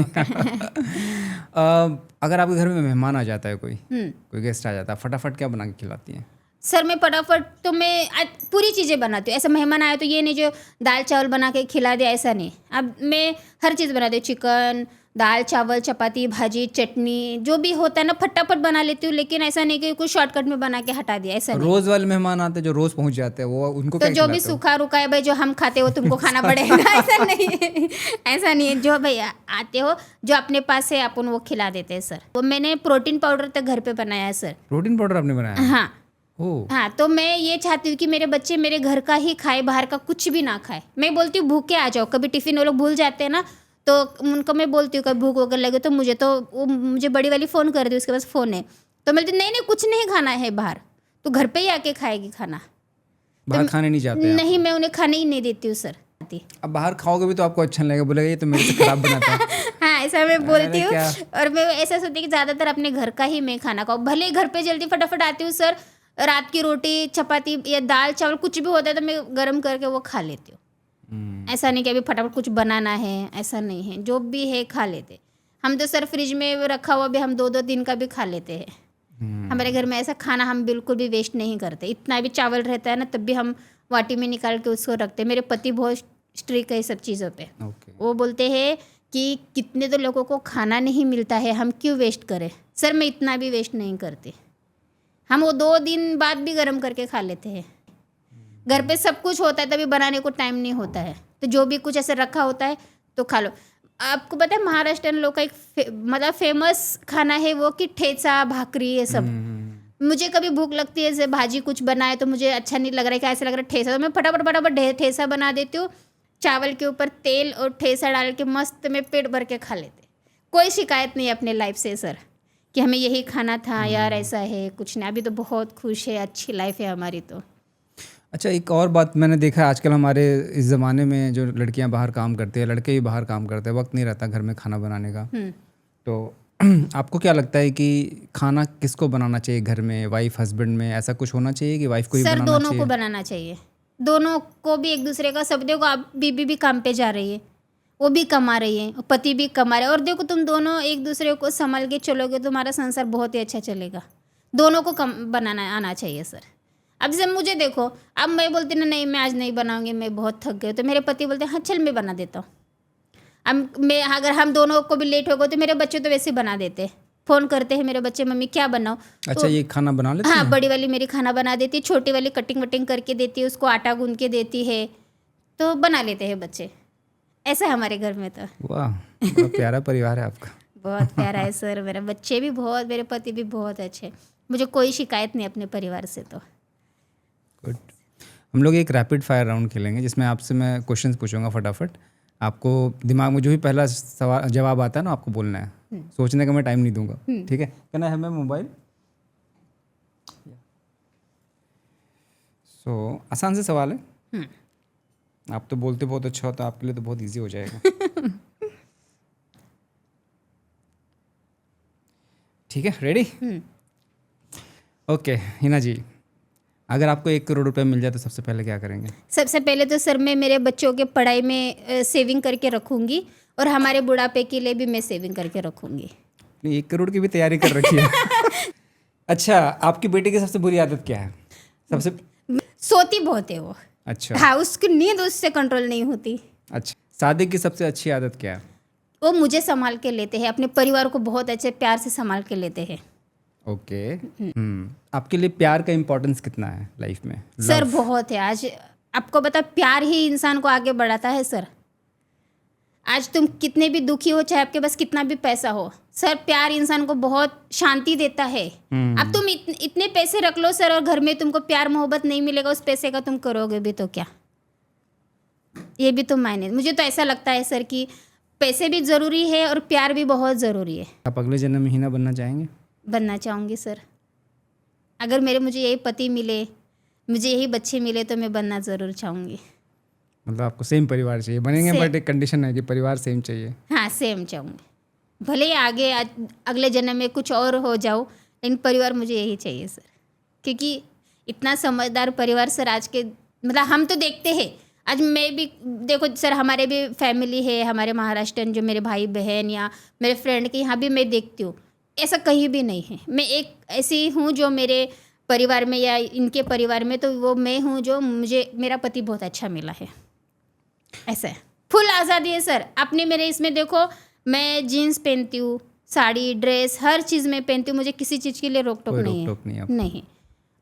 C: अगर आपके घर में मेहमान आ जाता है, कोई गेस्ट आ जाता है, फटाफट क्या बना के खिलाती हैं?
B: सर मैं फटाफट तो मैं पूरी चीज़ें बनाती हूँ। ऐसा मेहमान आया तो ये नहीं जो दाल चावल बना के खिला दिया, ऐसा नहीं। अब मैं हर चीज़ बनाती हूँ, चिकन, दाल चावल, चपाती, भाजी, चटनी, जो भी होता है ना फटाफट बना लेती हूँ। लेकिन ऐसा नहीं कि कुछ शॉर्टकट में बना के हटा दिया, ऐसा नहीं।
C: रोज वाले मेहमान आते हैं जो रोज पहुंच जाते हैं, वो उनको
B: तो
C: क्या
B: जो भी
C: खिलाते हो?
B: सूखा रुका है भाई, जो हम खाते हो तुमको खाना पड़ेगा, ऐसा नहीं है। ऐसा नहीं है, जो भाई आते हो जो अपने पास है अपन वो खिला देते हैं सर। तो मैंने प्रोटीन पाउडर तक घर पे बनाया है सर।
C: प्रोटीन पाउडर आपने बनाया?
B: हाँ
C: ओह,
B: हाँ, तो मैं ये चाहती हूँ कि मेरे बच्चे मेरे घर का ही खाए, बाहर का कुछ भी ना खाए। मैं बोलती हूँ भूखे आ जाओ, कभी टिफ़िन वो लोग भूल जाते हैं ना, तो उनको मैं बोलती हूँ कभी भूख वगैरह लगे तो मुझे बड़ी वाली फ़ोन कर दी, उसके पास फ़ोन है, तो मैं बोलती नहीं कुछ नहीं खाना है बाहर, तो घर पे ही आके खाएगी खाना।
C: बाहर खाने नहीं जाते हैं?
B: नहीं, मैं उन्हें खाने ही नहीं देती हूँ सर।
C: अब बाहर खाओगे भी तो आपको अच्छा नहीं लगेगा, बोलेगा ये तो मेरे से खराब बनाता है।
B: हाँ, ऐसा मैं बोलती हूँ।
C: क्या?
B: और मैं ऐसा सोचती हूँ कि ज़्यादातर अपने घर का ही मैं खाना खाऊँ। भले घर पे जल्दी फटाफट आती हूँ सर, रात की रोटी चपाती या दाल चावल कुछ भी होता है तो मैं गर्म करके वो खा लेती हूँ। ऐसा नहीं कि अभी फटाफट कुछ बनाना है, ऐसा नहीं है, जो भी है खा लेते। हम तो सर फ्रिज में रखा हुआ भी हम 2-2 दिन का भी खा लेते हैं। हमारे घर में ऐसा खाना हम बिल्कुल भी वेस्ट नहीं करते। इतना भी चावल रहता है ना, तब भी हम वाटी में निकाल के उसको रखते हैं। मेरे पति बहुत स्ट्रिक्ट है सब चीज़ों पे। वो बोलते हैं कि कितने तो लोगों को खाना नहीं मिलता है, हम क्यों वेस्ट करें। सर मैं इतना भी वेस्ट नहीं करती, हम वो 2 दिन बाद भी गर्म करके खा लेते हैं। घर पे सब कुछ होता है तभी बनाने को टाइम नहीं होता है, तो जो भी कुछ ऐसे रखा होता है तो खा लो। आपको पता है महाराष्ट्र लोग का एक मतलब फेमस खाना है वो कि ठेचा भाकरी, ये सब। मुझे कभी भूख लगती है, जैसे भाजी कुछ बनाए तो मुझे अच्छा नहीं लग रहा है कि ऐसा लग रहा है ठेसा, तो मैं फटाफट ठेसा बना देती हूँ। चावल के ऊपर तेल और ठेसा डाल के मस्त में पेट भर के खा लेते। कोई शिकायत नहीं अपने लाइफ से सर कि हमें यही खाना था यार, ऐसा है कुछ नहीं। अभी तो बहुत खुश है, अच्छी लाइफ है हमारी तो।
C: अच्छा, एक और बात मैंने देखा है आजकल हमारे इस ज़माने में जो लड़कियां बाहर काम करती हैं, लड़के भी बाहर काम करते हैं, वक्त नहीं रहता घर में खाना बनाने का। तो आपको क्या लगता है कि खाना किसको बनाना चाहिए घर में, वाइफ हस्बैंड में ऐसा कुछ होना चाहिए कि वाइफ को ही
B: सर
C: बनाना
B: दोनों
C: चाहिए?
B: को बनाना चाहिए, दोनों को भी एक दूसरे का। सब देखो, आप बीबी भी काम पे जा रही है, वो भी कमा रही है, पति भी कमा रहे हैं, और देखो तुम दोनों एक दूसरे को संभाल के चलोगे तो तुम्हारा संसार बहुत ही अच्छा चलेगा। दोनों को बनाना आना चाहिए सर। अब जैसे मुझे देखो, अब मैं बोलती ना नहीं मैं आज नहीं बनाऊंगी, मैं बहुत थक गई, तो मेरे पति बोलते हैं हाँ चल मैं बना देता हूँ। अब मैं अगर हम दोनों को भी लेट हो गए तो मेरे बच्चे तो वैसे ही बना देते हैं, फ़ोन करते हैं मेरे बच्चे मम्मी क्या बनाओ।
C: अच्छा, ये खाना बना लेते
B: हाँ,
C: हैं?
B: बड़ी वाली मेरी खाना बना देती है, छोटी वाली कटिंग वटिंग करके देती है, उसको आटा गूंद के देती है, तो बना लेते हैं बच्चे। ऐसा है हमारे घर में तो।
C: वाह, बड़ा प्यारा परिवार है आपका।
B: बहुत प्यारा है सर, मेरे बच्चे भी बहुत, मेरे पति भी बहुत अच्छे। मुझे कोई शिकायत नहीं अपने परिवार से तो।
C: गुड। हम लोग एक रैपिड फायर राउंड खेलेंगे जिसमें आपसे मैं क्वेश्चंस पूछूंगा फटाफट। आपको दिमाग में जो भी पहला सवाल जवाब आता है ना आपको बोलना है, सोचने का मैं टाइम नहीं दूंगा, ठीक है? Can I have my mobile? So आसान से सवाल है, आप तो बोलते बहुत अच्छा हो तो आपके लिए तो बहुत इजी हो जाएगा। ठीक है, रेडी? ओके हिना जी, अगर आपको 1 करोड़ रुपए मिल जाए तो सबसे पहले क्या करेंगे?
B: सबसे पहले तो सर मैं मेरे बच्चों के पढ़ाई में सेविंग करके रखूँगी और हमारे बुढ़ापे के लिए भी मैं सेविंग करके रखूँगी।
C: 1 करोड़ की भी तैयारी कर रखी है। अच्छा, आपकी बेटी की सबसे बुरी आदत क्या है? सबसे
B: सोती बहुत है वो।
C: अच्छा
B: हाँ, उसकी नींद उससे कंट्रोल नहीं होती।
C: अच्छा, सादिक की सबसे अच्छी आदत क्या है?
B: वो मुझे संभाल के लेते हैं, अपने परिवार को बहुत अच्छे प्यार से संभाल के लेते हैं।
C: ओके। आपके लिए प्यार का इम्पोर्टेंस कितना है लाइफ में?
B: सर बहुत है। आज आपको पता, प्यार ही इंसान को आगे बढ़ाता है सर। आज तुम कितने भी दुखी हो, चाहे आपके पास कितना भी पैसा हो, सर प्यार इंसान को बहुत शांति देता है। अब तुम इतने पैसे रख लो सर और घर में तुमको प्यार मोहब्बत नहीं मिलेगा, उस पैसे का तुम करोगे भी तो क्या? ये भी तो मायने। मुझे तो ऐसा लगता है सर कि पैसे भी ज़रूरी है और प्यार भी बहुत ज़रूरी है।
C: आप अगले जन्म में हीना बनना चाहेंगे?
B: बनना चाहूँगी सर। अगर मुझे यही पति मिले, मुझे यही बच्चे मिले तो मैं बनना ज़रूर चाहूँगी।
C: मतलब आपको सेम परिवार चाहिए? बनेंगे बट एक कंडीशन है कि परिवार सेम चाहिए।
B: हाँ, सेम चाहूँगी। भले ही आगे अगले जन्म में कुछ और हो जाओ, लेकिन परिवार मुझे यही चाहिए सर। क्योंकि इतना समझदार परिवार सर आज के, मतलब हम तो देखते हैं। आज मैं भी देखो सर, हमारे भी फैमिली है, हमारे महाराष्ट्र जो मेरे भाई बहन या मेरे फ्रेंड के यहाँ भी मैं देखती हूँ, ऐसा कहीं भी नहीं है। मैं एक ऐसी हूँ जो मेरे परिवार में या इनके परिवार में, तो वो मैं हूँ जो मुझे मेरा पति बहुत अच्छा मिला है। ऐसा है, फुल आज़ादी है सर। आपने मेरे इसमें देखो, मैं जीन्स पहनती हूँ, साड़ी ड्रेस हर चीज़ में पहनती हूँ, मुझे किसी चीज़ के लिए रोक टोक नहीं है। नहीं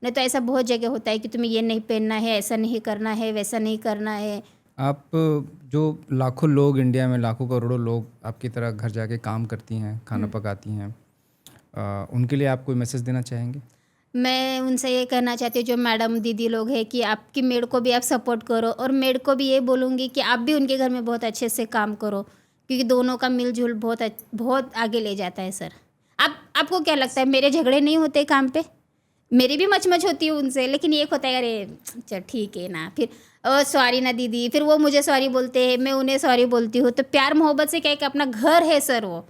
B: तो ऐसा बहुत जगह होता है कि तुम्हें ये नहीं पहनना है, ऐसा नहीं करना है, वैसा नहीं करना है।
C: आप जो लाखों लोग इंडिया में, लाखों करोड़ों लोग आपकी तरह घर जाके काम करती हैं, खाना पकाती हैं, उनके लिए आप कोई मैसेज देना चाहेंगे?
B: मैं उनसे ये कहना चाहती हूँ, जो मैडम दीदी लोग हैं, कि आपकी मेड को भी आप सपोर्ट करो, और मेड को भी ये बोलूँगी कि आप भी उनके घर में बहुत अच्छे से काम करो, क्योंकि दोनों का मिलजुल बहुत आगे ले जाता है सर। आपको क्या लगता है मेरे झगड़े नहीं होते काम पे? मेरी भी मचमच होती है उनसे, लेकिन एक होता है अरे चल ठीक है ना, फिर सॉरी ना दीदी, फिर वो मुझे सॉरी बोलते हैं, मैं उन्हें सॉरी बोलती हूँ। तो प्यार मोहब्बत से क्या है कि अपना घर है सर वो,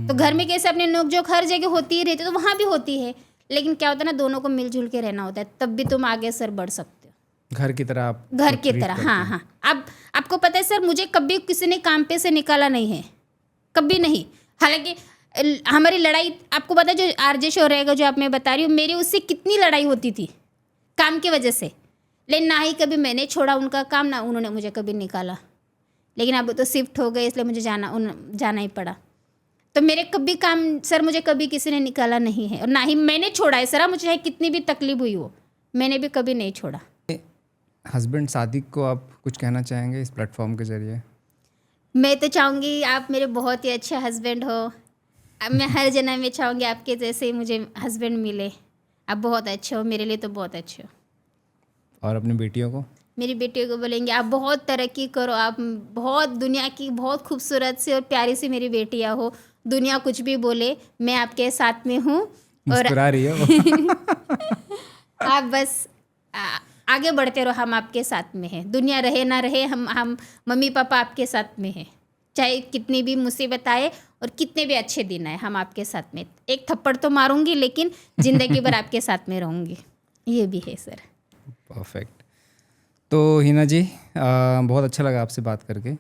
B: तो घर में कैसे अपने नोक-झोंक हर जगह होती ही रहती है, तो वहाँ भी होती है। लेकिन क्या होता है ना, दोनों को मिलजुल के रहना होता है, तब भी तुम आगे सर बढ़ सकते हो।
C: घर की तरह आप
B: घर की तरह, हाँ हाँ। अब आपको पता है सर, मुझे कभी किसी ने काम पे से निकाला नहीं है, कभी नहीं। हालांकि हमारी लड़ाई, आपको पता है जो आरजे शो रहेगा जो आप मैं बता रही हूँ, मेरी उससे कितनी लड़ाई होती थी काम की वजह से, लेकिन ना ही कभी मैंने छोड़ा उनका काम, ना उन्होंने मुझे कभी निकाला। लेकिन अब तो शिफ्ट हो गए, इसलिए मुझे जाना ही पड़ा। तो मेरे कभी काम सर, मुझे कभी किसी ने निकाला नहीं है, और ना ही मैंने छोड़ा है सर। मुझे कितनी भी तकलीफ हुई हो, मैंने भी कभी नहीं छोड़ा।
C: हस्बैंड सादिक को आप कुछ कहना चाहेंगे इस प्लेटफॉर्म के जरिए?
B: मैं तो चाहूँगी आप मेरे बहुत ही अच्छे हस्बैंड हो। अब मैं हर जन्म में चाहूँगी आपके जैसे ही मुझे हस्बैंड मिले। आप बहुत अच्छे हो, मेरे लिए तो बहुत अच्छे हो।
C: और अपनी बेटियों को? मेरी
B: बेटियों को बोलेंगे आप बहुत तरक्की करो, आप बहुत दुनिया की बहुत खूबसूरत सी और प्यारी सी मेरी बेटियाँ हो। दुनिया कुछ भी बोले, मैं आपके साथ में हूँ। और
C: मुस्कुरा रही हो।
B: आप बस आगे बढ़ते रहो, हम आपके साथ में हैं। दुनिया रहे ना रहे, हम मम्मी पापा आपके साथ में हैं। चाहे कितनी भी मुसीबत आए और कितने भी अच्छे दिन आए, हम आपके साथ में। एक थप्पड़ तो मारूंगी, लेकिन ज़िंदगी भर आपके साथ में रहूँगी। ये भी है सर।
C: परफेक्ट। तो हिना जी, बहुत अच्छा लगा आपसे बात करके।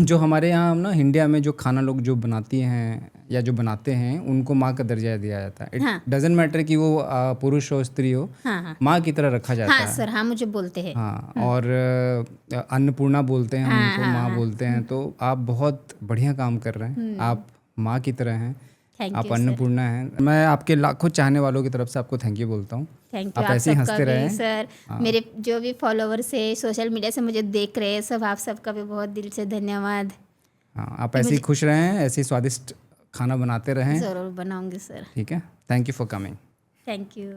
C: जो हमारे यहाँ ना इंडिया में जो खाना लोग जो बनाती हैं या जो बनाते हैं, उनको माँ का दर्जा दिया जाता है। इट डजंट मैटर कि वो पुरुष हो स्त्री हो,
B: हाँ।
C: माँ की तरह रखा जाता है।
B: हाँ सर, हाँ मुझे बोलते हैं।
C: हाँ, और अन्नपूर्णा बोलते हैं उनको, माँ बोलते हैं। तो आप बहुत बढ़िया काम कर रहे हैं, आप माँ की तरह हैं, आप अन्नपूर्णा हैं। मैं आपके लाखों चाहने वालों की तरफ से आपको थैंक यू बोलता हूँ।
B: Thank you.
C: आप ऐसे ही हंसते रहे
B: सर। मेरे जो भी फॉलोवर्स है, सोशल मीडिया से मुझे देख रहे हैं सब, आप सबका भी बहुत दिल से धन्यवाद।
C: हाँ, आप ऐसे ही खुश रहें, ऐसे ही स्वादिष्ट खाना बनाते रहें।
B: ज़रूर बनाऊंगी सर।
C: ठीक है, thank you for coming.
B: Thank you.